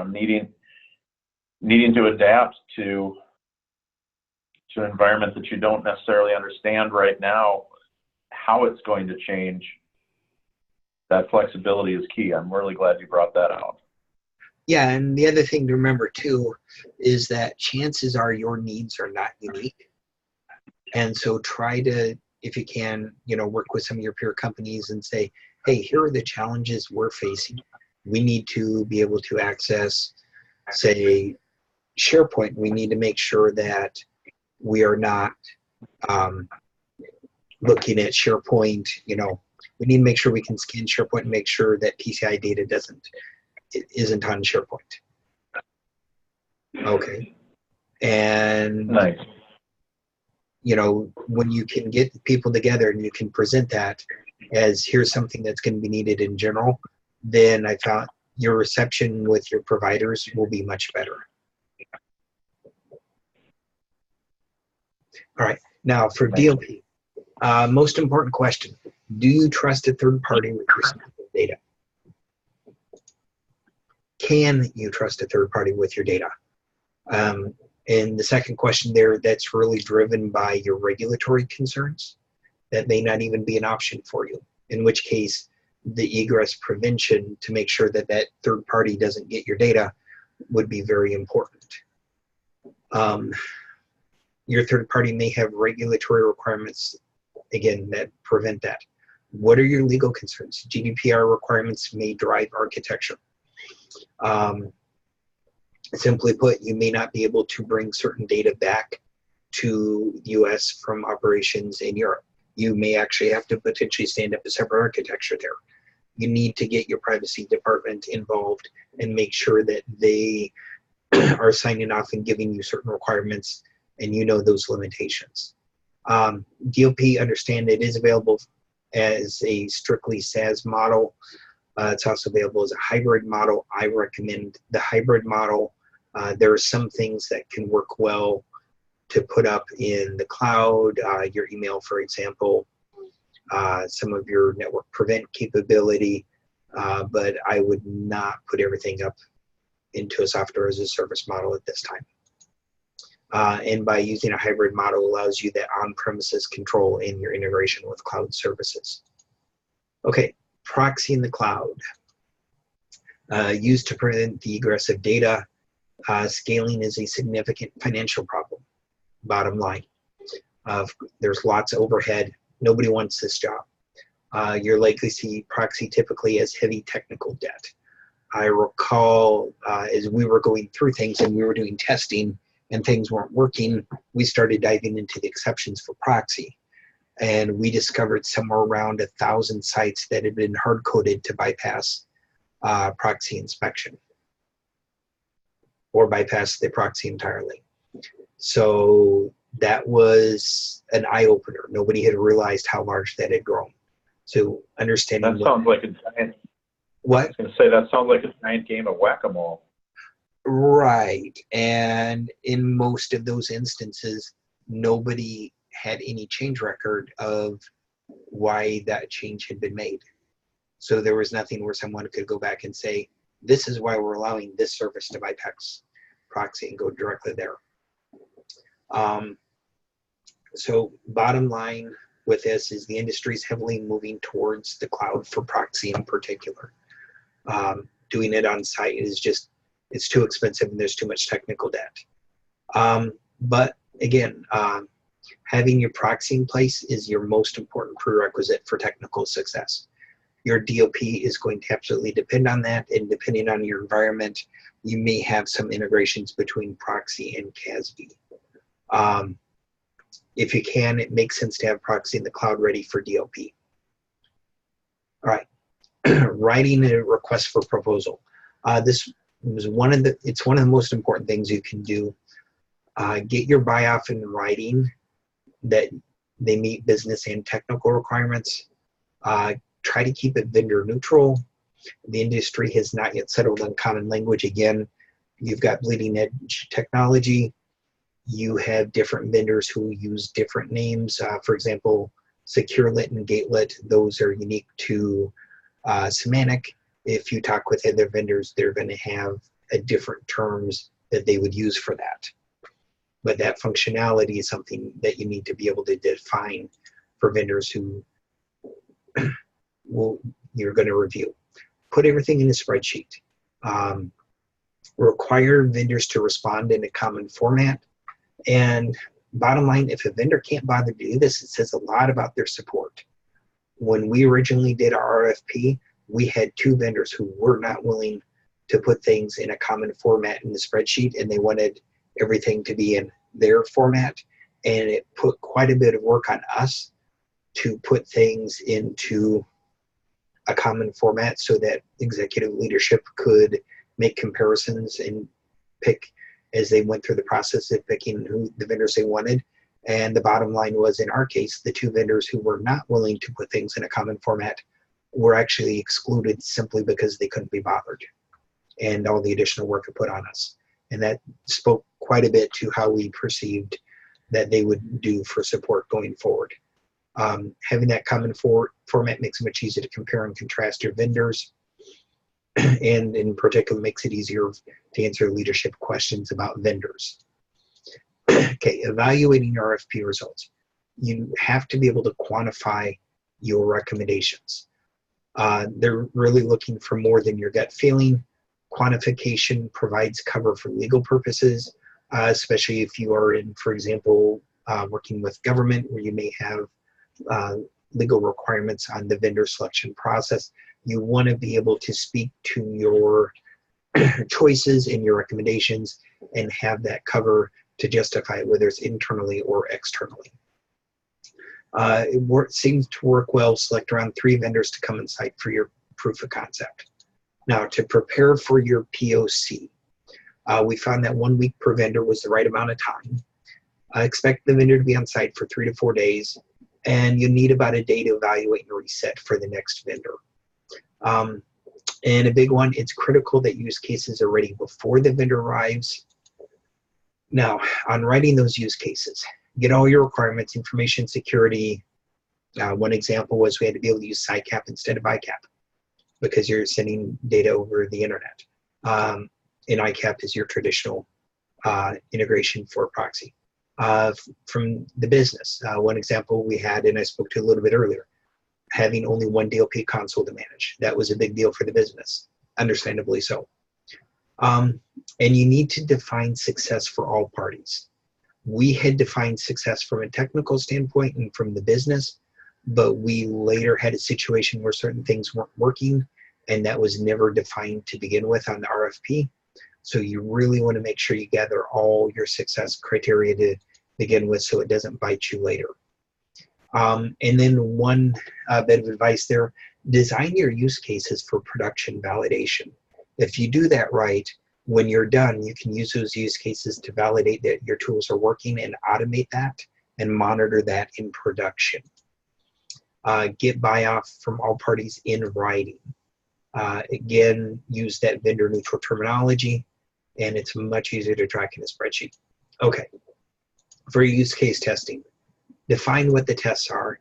needing to adapt to an environment that you don't necessarily understand right now, how it's going to change. That flexibility is key. I'm really glad you brought that out. Yeah, and the other thing to remember too is that chances are your needs are not unique. And so try to, if you can, work with some of your peer companies and say, hey, here are the challenges we're facing. We need to be able to access, say, SharePoint. We need to make sure that we are not looking at SharePoint, we need to make sure we can scan SharePoint and make sure that PCI data isn't on SharePoint. Okay. And nice. When you can get people together and you can present that as here's something that's going to be needed in general, then I found your reception with your providers will be much better. All right. Now for DLP, most important question, do you trust a third party with your sensitive data? Can you trust a third party with your data? And the second question there, that's really driven by your regulatory concerns. That may not even be an option for you, in which case the egress prevention to make sure that that third party doesn't get your data would be very important. Your third party may have regulatory requirements, again, that prevent that. What are your legal concerns? GDPR requirements may drive architecture. Simply put, you may not be able to bring certain data back to the US from operations in Europe. You may actually have to potentially stand up a separate architecture there. You need to get your privacy department involved and make sure that they are signing off and giving you certain requirements and those limitations. DLP, understand it is available as a strictly SaaS model. It's also available as a hybrid model. I recommend the hybrid model. There are some things that can work well to put up in the cloud, your email, for example, some of your network prevent capability, but I would not put everything up into a software as a service model at this time. And by using a hybrid model allows you that on-premises control in your integration with cloud services. Okay, proxy in the cloud. Used to prevent the egress of data. Scaling is a significant financial problem, bottom line. There's lots of overhead. Nobody wants this job. You're likely to see proxy typically as heavy technical debt. I recall as we were going through things and we were doing testing and things weren't working, we started diving into the exceptions for proxy. And we discovered somewhere around 1,000 sites that had been hard-coded to bypass proxy inspection or bypass the proxy entirely. So that was an eye-opener. Nobody had realized how large that had grown. So understanding that sounds like a giant. What? I was going to say that sounds like a giant game of whack-a-mole. Right, and in most of those instances, nobody had any change record of why that change had been made. So there was nothing where someone could go back and say, this is why we're allowing this service to bypass proxy and go directly there. So bottom line with this is the industry is heavily moving towards the cloud for proxy in particular. Doing it on site is just, it's too expensive and there's too much technical debt. But again, having your proxy in place is your most important prerequisite for technical success. Your DLP is going to absolutely depend on that, and depending on your environment, you may have some integrations between proxy and CASB. If you can, it makes sense to have proxy in the cloud ready for DLP. All right, writing a request for proposal. This was it's one of the most important things you can do. Get your buy-off in writing that they meet business and technical requirements. Try to keep it vendor neutral. The industry has not yet settled on common language. Again, you've got bleeding edge technology. You have different vendors who use different names. For example, SecureLit and GateLit, those are unique to Semantic. If you talk with other vendors, they're going to have a different terms that they would use for that. But that functionality is something that you need to be able to define for vendors who you're going to review. Put everything in a spreadsheet. Require vendors to respond in a common format. And bottom line, if a vendor can't bother to do this, it says a lot about their support. When we originally did our RFP, we had 2 vendors who were not willing to put things in a common format in the spreadsheet, and they wanted everything to be in their format. And it put quite a bit of work on us to put things into a common format so that executive leadership could make comparisons and pick as they went through the process of picking who the vendors they wanted. And the bottom line was, in our case, the 2 vendors who were not willing to put things in a common format were actually excluded simply because they couldn't be bothered and all the additional work it put on us. And that spoke quite a bit to how we perceived that they would do for support going forward. Having that common format makes it much easier to compare and contrast your vendors, and in particular makes it easier to answer leadership questions about vendors. Okay, evaluating your RFP results. You have to be able to quantify your recommendations. They're really looking for more than your gut feeling. Quantification provides cover for legal purposes, especially if you are in, for example, working with government where you may have legal requirements on the vendor selection process. You want to be able to speak to your choices and your recommendations and have that cover to justify it, whether it's internally or externally. It seems to work well. Select around 3 vendors to come on site for your proof of concept. Now, to prepare for your POC, we found that 1 week per vendor was the right amount of time. Expect the vendor to be on site for 3 to 4 days, and you need about a day to evaluate and reset for the next vendor. And a big one, it's critical that use cases are ready before the vendor arrives. Now, on writing those use cases, get all your requirements, information security. One example was we had to be able to use SciCap instead of ICAP because you're sending data over the internet. And ICAP is your traditional integration for proxy. From the business, one example we had, and I spoke to a little bit earlier, having only one DLP console to manage. That was a big deal for the business, understandably so. And you need to define success for all parties. We had defined success from a technical standpoint and from the business, but we later had a situation where certain things weren't working, and that was never defined to begin with on the RFP. So you really want to make sure you gather all your success criteria to begin with so it doesn't bite you later. And then one bit of advice there, design your use cases for production validation. If you do that right, when you're done, you can use those use cases to validate that your tools are working and automate that and monitor that in production. Get buy-off from all parties in writing. Again, use that vendor neutral terminology, and it's much easier to track in a spreadsheet. Okay, for use case testing, define what the tests are.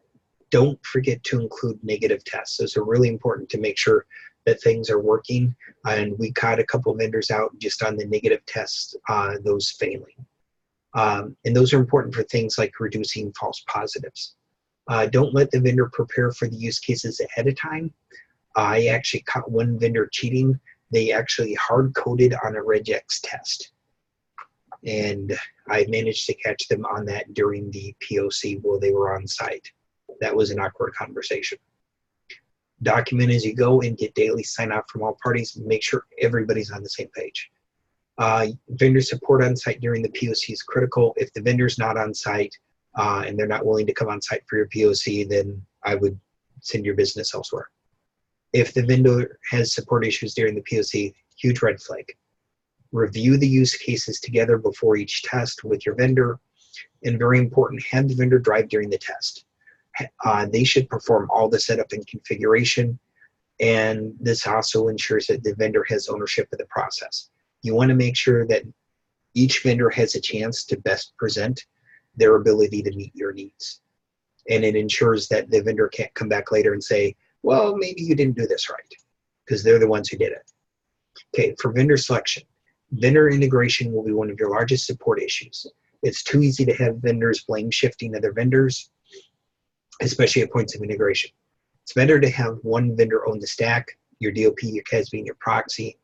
Don't forget to include negative tests. Those are really important to make sure that things are working. And we caught a couple vendors out just on the negative tests, those failing. And those are important for things like reducing false positives. Don't let the vendor prepare for the use cases ahead of time. I actually caught one vendor cheating. They actually hard-coded on a regex test. And I managed to catch them on that during the POC while they were on site. That was an awkward conversation. Document as you go and get daily sign-off from all parties and make sure everybody's on the same page. Vendor support on site during the POC is critical. If the vendor's not on site and they're not willing to come on site for your POC, then I would send your business elsewhere. If the vendor has support issues during the POC, huge red flag. Review the use cases together before each test with your vendor. And very important, have the vendor drive during the test. They should perform all the setup and configuration, and this also ensures that the vendor has ownership of the process. You want to make sure that each vendor has a chance to best present their ability to meet your needs. And it ensures that the vendor can't come back later and say, well, maybe you didn't do this right, because they're the ones who did it. Okay, for vendor selection, vendor integration will be one of your largest support issues. It's too easy to have vendors blame shifting other vendors, especially at points of integration. It's better to have one vendor own the stack, your DLP, your CASB, and your proxy.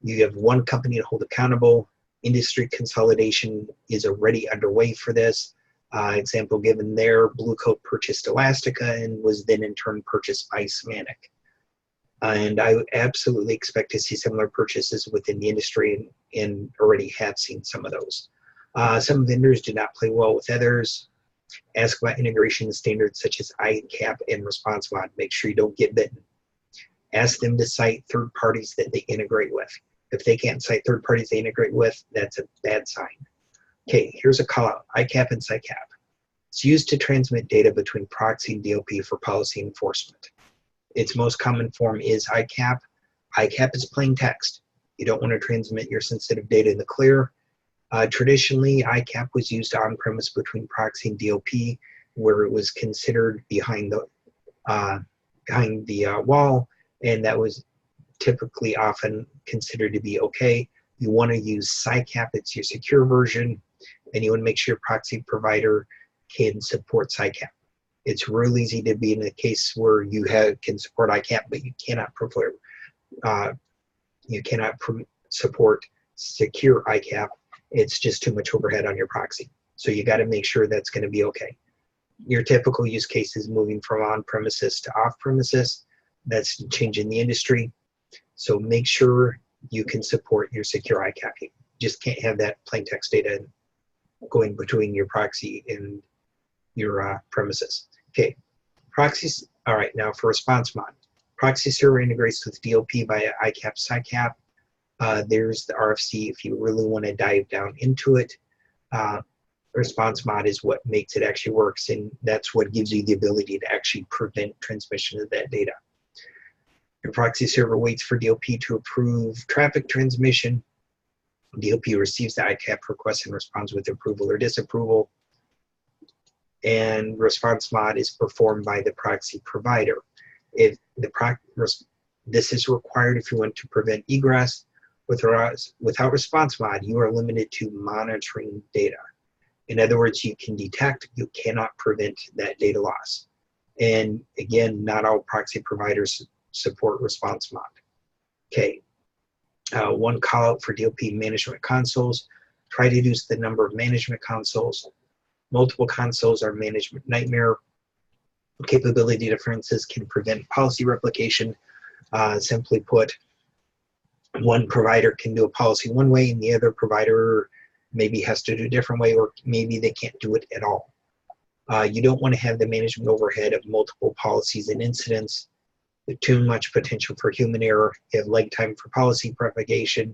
You have one company to hold accountable. Industry consolidation is already underway for this. Example given there, Blue Coat purchased Elastica and was then in turn purchased by Semantic. And I absolutely expect to see similar purchases within the industry and already have seen some of those. Some vendors do not play well with others. Ask about integration standards such as ICAP and response mod. Make sure you don't get bitten. Ask them to cite third parties that they integrate with. If they can't cite third parties they integrate with, that's a bad sign. Okay, here's a call out, ICAP and CICAP. It's used to transmit data between proxy and DLP for policy enforcement. Its most common form is ICAP. ICAP is plain text. You don't want to transmit your sensitive data in the clear. Traditionally, ICAP was used on-premise between proxy and DLP, where it was considered behind the wall, and that was typically often considered to be okay. You want to use CICAP, it's your secure version, and you want to make sure your proxy provider can support CICAP. It's real easy to be in a case where you can support ICAP, but you cannot support secure ICAP. It's just too much overhead on your proxy. So you got to make sure that's going to be okay. Your typical use case is moving from on-premises to off-premises. That's changing the industry. So make sure you can support your secure ICAP. You just can't have that plain text data going between your proxy and your premises. Okay, proxies. All right, now for response mod. Proxy server integrates with DLP via ICAP, CICAP. There's the RFC if you really want to dive down into it. Response mod is what makes it actually works, and that's what gives you the ability to actually prevent transmission of that data. Your proxy server waits for DLP to approve traffic transmission. DLP receives the ICAP request and responds with approval or disapproval. And response mod is performed by the proxy provider. If this is required if you want to prevent egress. Without response mod, you are limited to monitoring data. In other words, you can detect, you cannot prevent that data loss. And again, not all proxy providers support response mod. Okay, one call out for DLP management consoles. Try to reduce the number of management consoles. Multiple consoles are management nightmare. Capability differences can prevent policy replication. Simply put, one provider can do a policy one way and the other provider maybe has to do a different way, or maybe they can't do it at all. You don't want to have the management overhead of multiple policies and incidents. There's too much potential for human error. You have lag time for policy propagation.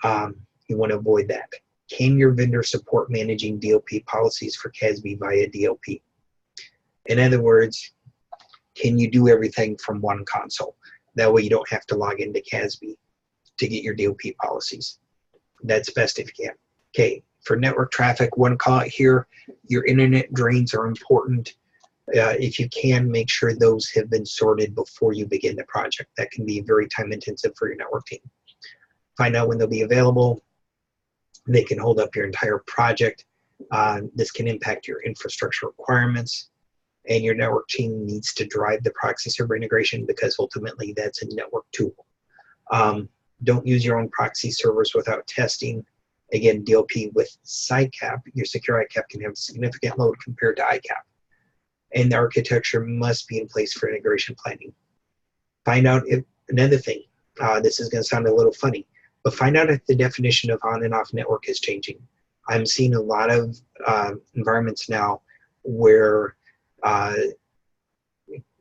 You want to avoid that. Can your vendor support managing DLP policies for CASB via DLP? In other words, can you do everything from one console? That way you don't have to log into CASB to get your DLP policies. That's best if you can. Okay, for network traffic, one call out here, your internet drains are important. If you can, make sure those have been sorted before you begin the project. That can be very time intensive for your network team. Find out when they'll be available. They can hold up your entire project. This can impact your infrastructure requirements. And your network team needs to drive the proxy server integration because ultimately that's a network tool. Don't use your own proxy servers without testing. Again, DLP with CICAP, your secure ICAP can have significant load compared to ICAP. And the architecture must be in place for integration planning. Find out if, another thing, this is going to sound a little funny, but find out if the definition of on and off network is changing. I'm seeing a lot of environments now where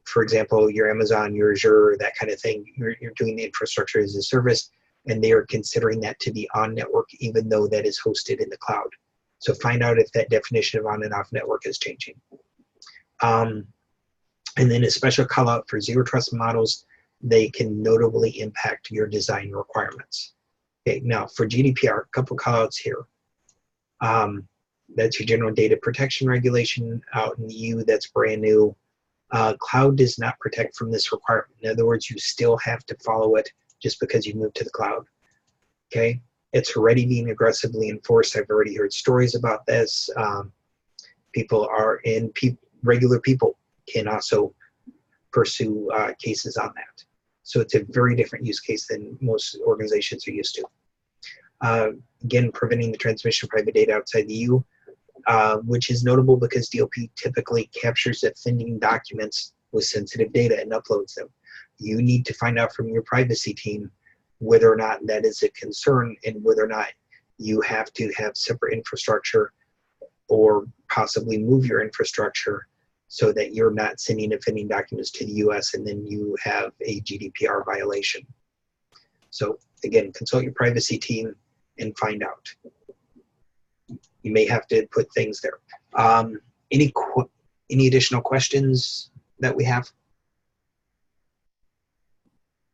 for example, your Amazon, your Azure, that kind of thing, you're doing the infrastructure as a service, and they are considering that to be on network, even though that is hosted in the cloud. So find out if that definition of on and off network is changing. And then a special call out for zero trust models, they can notably impact your design requirements. Okay, now for GDPR, a couple call outs here. That's your general data protection regulation out in the EU, that's brand new. Cloud does not protect from this requirement. In other words, you still have to follow it just because you moved to the cloud. Okay, it's already being aggressively enforced. I've already heard stories about this. Regular people can also pursue cases on that. So it's a very different use case than most organizations are used to. Again, preventing the transmission of private data outside the EU, which is notable because DLP typically captures offending documents with sensitive data and uploads them. You need to find out from your privacy team whether or not that is a concern and whether or not you have to have separate infrastructure or possibly move your infrastructure so that you're not sending offending documents to the US and then you have a GDPR violation. So again, consult your privacy team and find out. You may have to put things there. Any additional questions that we have?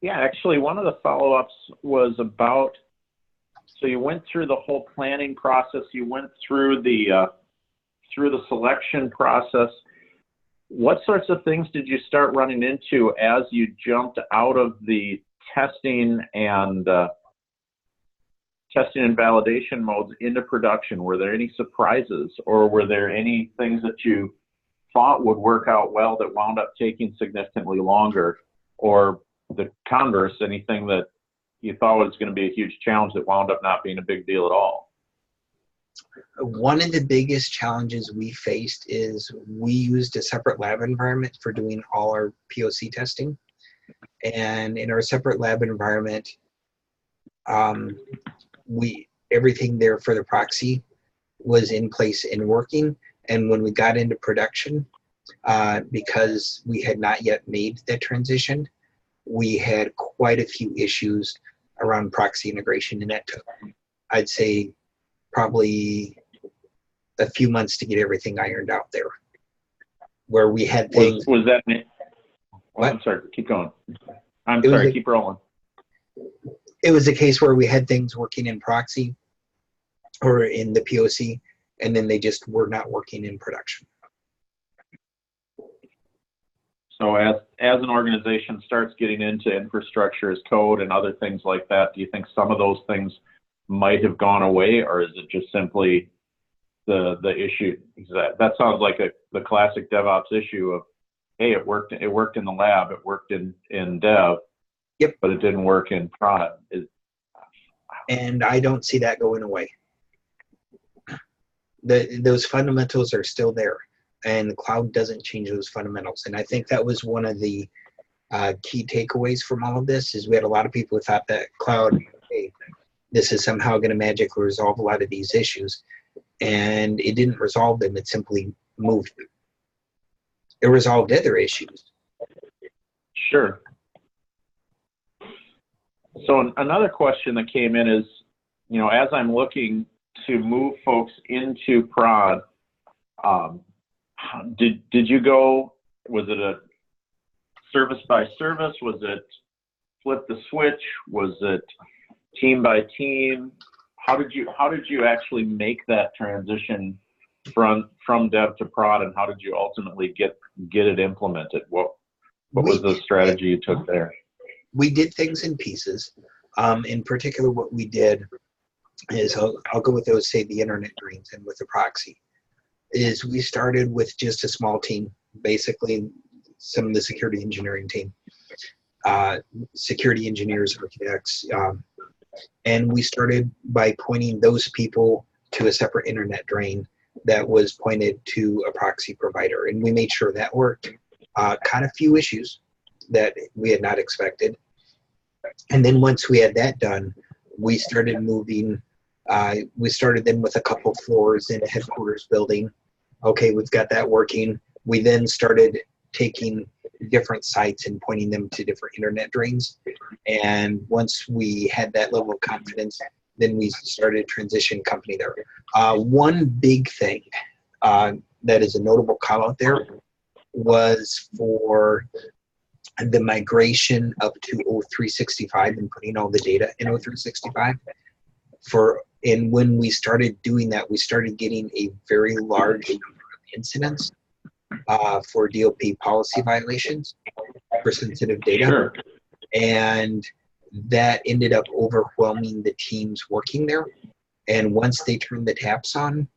Yeah, actually, one of the follow-ups was about, so you went through the whole planning process, you went through the selection process. What sorts of things did you start running into as you jumped out of the testing and validation modes into production? Were there any surprises, or were there any things that you thought would work out well that wound up taking significantly longer, or the converse, anything that you thought was going to be a huge challenge that wound up not being a big deal at all? One of the biggest challenges we faced is we used a separate lab environment for doing all our POC testing. And in our separate lab environment, everything there for the proxy was in place and working. And when we got into production, because we had not yet made that transition, we had quite a few issues around proxy integration, and that took, I'd say, probably a few months to get everything ironed out there. Where we had things. Was that me? What? I'm sorry, keep going. I'm sorry, keep rolling. It was a case where we had things working in proxy or in the POC, and then they just were not working in production. So as an organization starts getting into infrastructure as code and other things like that, do you think some of those things might have gone away, or is it just simply the issue? That sounds like the classic DevOps issue of, hey, it worked in the lab, it worked in dev, yep, but it didn't work in prod. And I don't see that going away. Those fundamentals are still there, and the cloud doesn't change those fundamentals. And I think that was one of the key takeaways from all of this, is we had a lot of people who thought that cloud, hey, this is somehow going to magically resolve a lot of these issues. And it didn't resolve them, it simply moved them. It resolved other issues. Sure. So another question that came in is, as I'm looking to move folks into prod, did you go, was it a service by service? Was it flip the switch? Was it team by team? How did you actually make that transition from dev to prod, and how did you ultimately get it implemented? What was the strategy you took there? We did things in pieces. In particular, what we did is, I'll go with those, say, the internet drains and with the proxy, is we started with just a small team, basically some of the security engineering team, security engineers, architects, and we started by pointing those people to a separate internet drain that was pointed to a proxy provider. And we made sure that worked. Caught a few issues that we had not expected. And then once we had that done, we started moving. We started then with a couple floors in a headquarters building. Okay, we've got that working. We then started taking different sites and pointing them to different internet drains. And once we had that level of confidence, then we started a transition company there. One big thing that is a notable call out there was for the migration up to O365 and putting all the data in O365. And when we started doing that, we started getting a very large number of incidents for DLP policy violations for sensitive data. Sure. And that ended up overwhelming the teams working there. And once they turned the taps on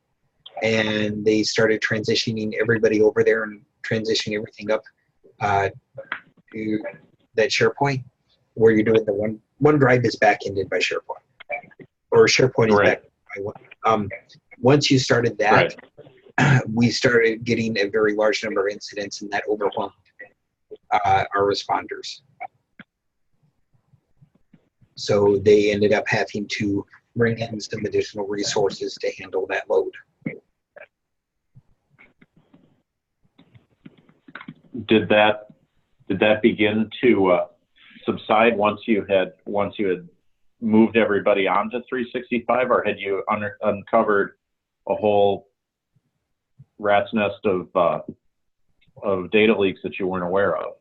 and they started transitioning everybody over there and transitioning everything up to that SharePoint, where you're doing the OneDrive is back-ended by SharePoint, or SharePoint is Right. back-ended by one. Once you started that, Right. we started getting a very large number of incidents, and that overwhelmed our responders. So they ended up having to bring in some additional resources to handle that load. Did that begin to subside once you had moved everybody onto 365, or had you uncovered a whole rat's nest of data leaks that you weren't aware of?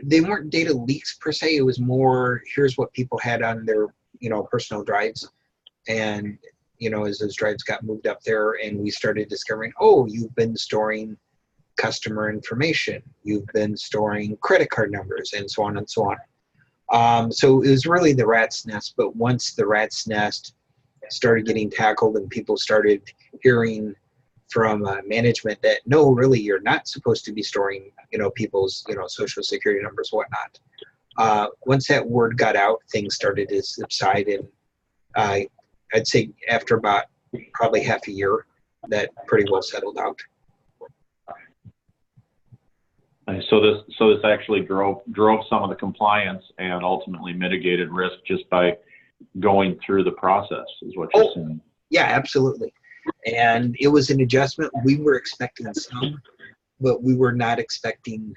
They weren't data leaks per se. It was more, here's what people had on their, personal drives. And, as those drives got moved up there and we started discovering, oh, you've been storing customer information, you've been storing credit card numbers, and so on and so on. So it was really the rat's nest, but once the rat's nest started getting tackled and people started hearing from management that, no, really, you're not supposed to be storing, people's, social security numbers, whatnot. Once that word got out, things started to subside, and I'd say after about probably half a year, that pretty well settled out. And so this actually drove some of the compliance and ultimately mitigated risk just by going through the process, is what you're saying. Yeah, absolutely. And it was an adjustment. We were expecting some, but we were not expecting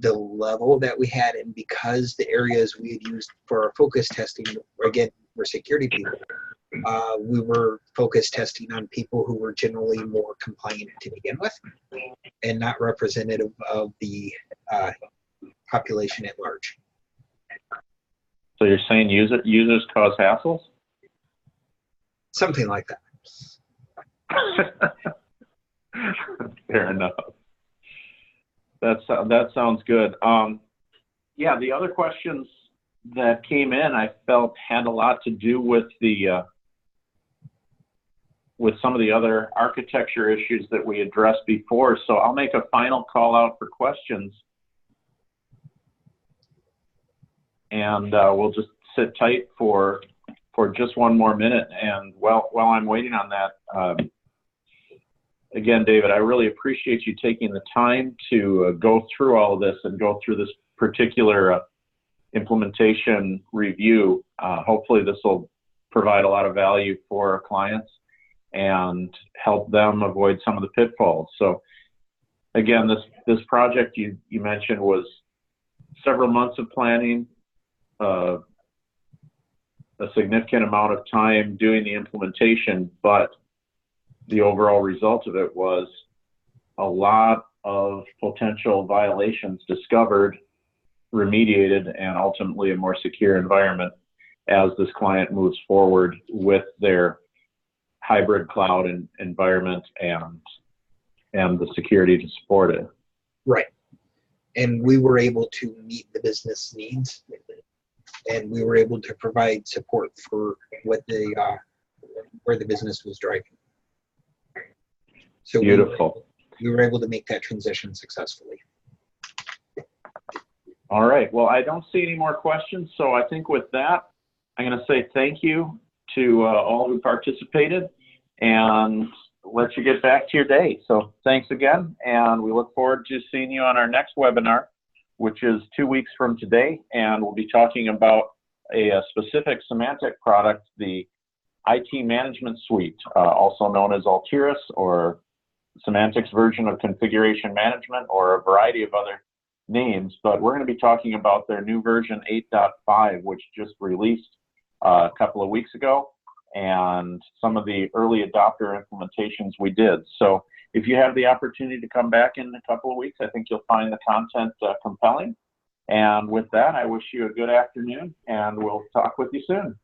the level that we had. And because the areas we had used for our focus testing, again, were security people, we were focus testing on people who were generally more compliant to begin with and not representative of the population at large. So you're saying users cause hassles? Something like that. Fair enough. That sounds good. Yeah, the other questions that came in, I felt had a lot to do with some of the other architecture issues that we addressed before. So I'll make a final call out for questions, and we'll just sit tight for just one more minute. And while I'm waiting on that, again, David, I really appreciate you taking the time to go through all of this and go through this particular implementation review. Hopefully this will provide a lot of value for our clients and help them avoid some of the pitfalls. So again, this project you mentioned was several months of planning, a significant amount of time doing the implementation, but the overall result of it was a lot of potential violations discovered, remediated, and ultimately a more secure environment as this client moves forward with their hybrid cloud environment and the security to support it. Right. And we were able to meet the business needs, and we were able to provide support for what where the business was driving. So beautiful. We were able to make that transition successfully. All right. Well, I don't see any more questions. So I think with that, I'm going to say thank you to all who participated and let you get back to your day. So thanks again. And we look forward to seeing you on our next webinar, which is 2 weeks from today. And we'll be talking about a specific Symantec product, the IT Management Suite, also known as Altiris or Symantec's version of configuration management, or a variety of other names. But we're going to be talking about their new version 8.5, which just released a couple of weeks ago, and some of the early adopter implementations we did. So if you have the opportunity to come back in a couple of weeks, I think you'll find the content compelling. And with that, I wish you a good afternoon, and we'll talk with you soon.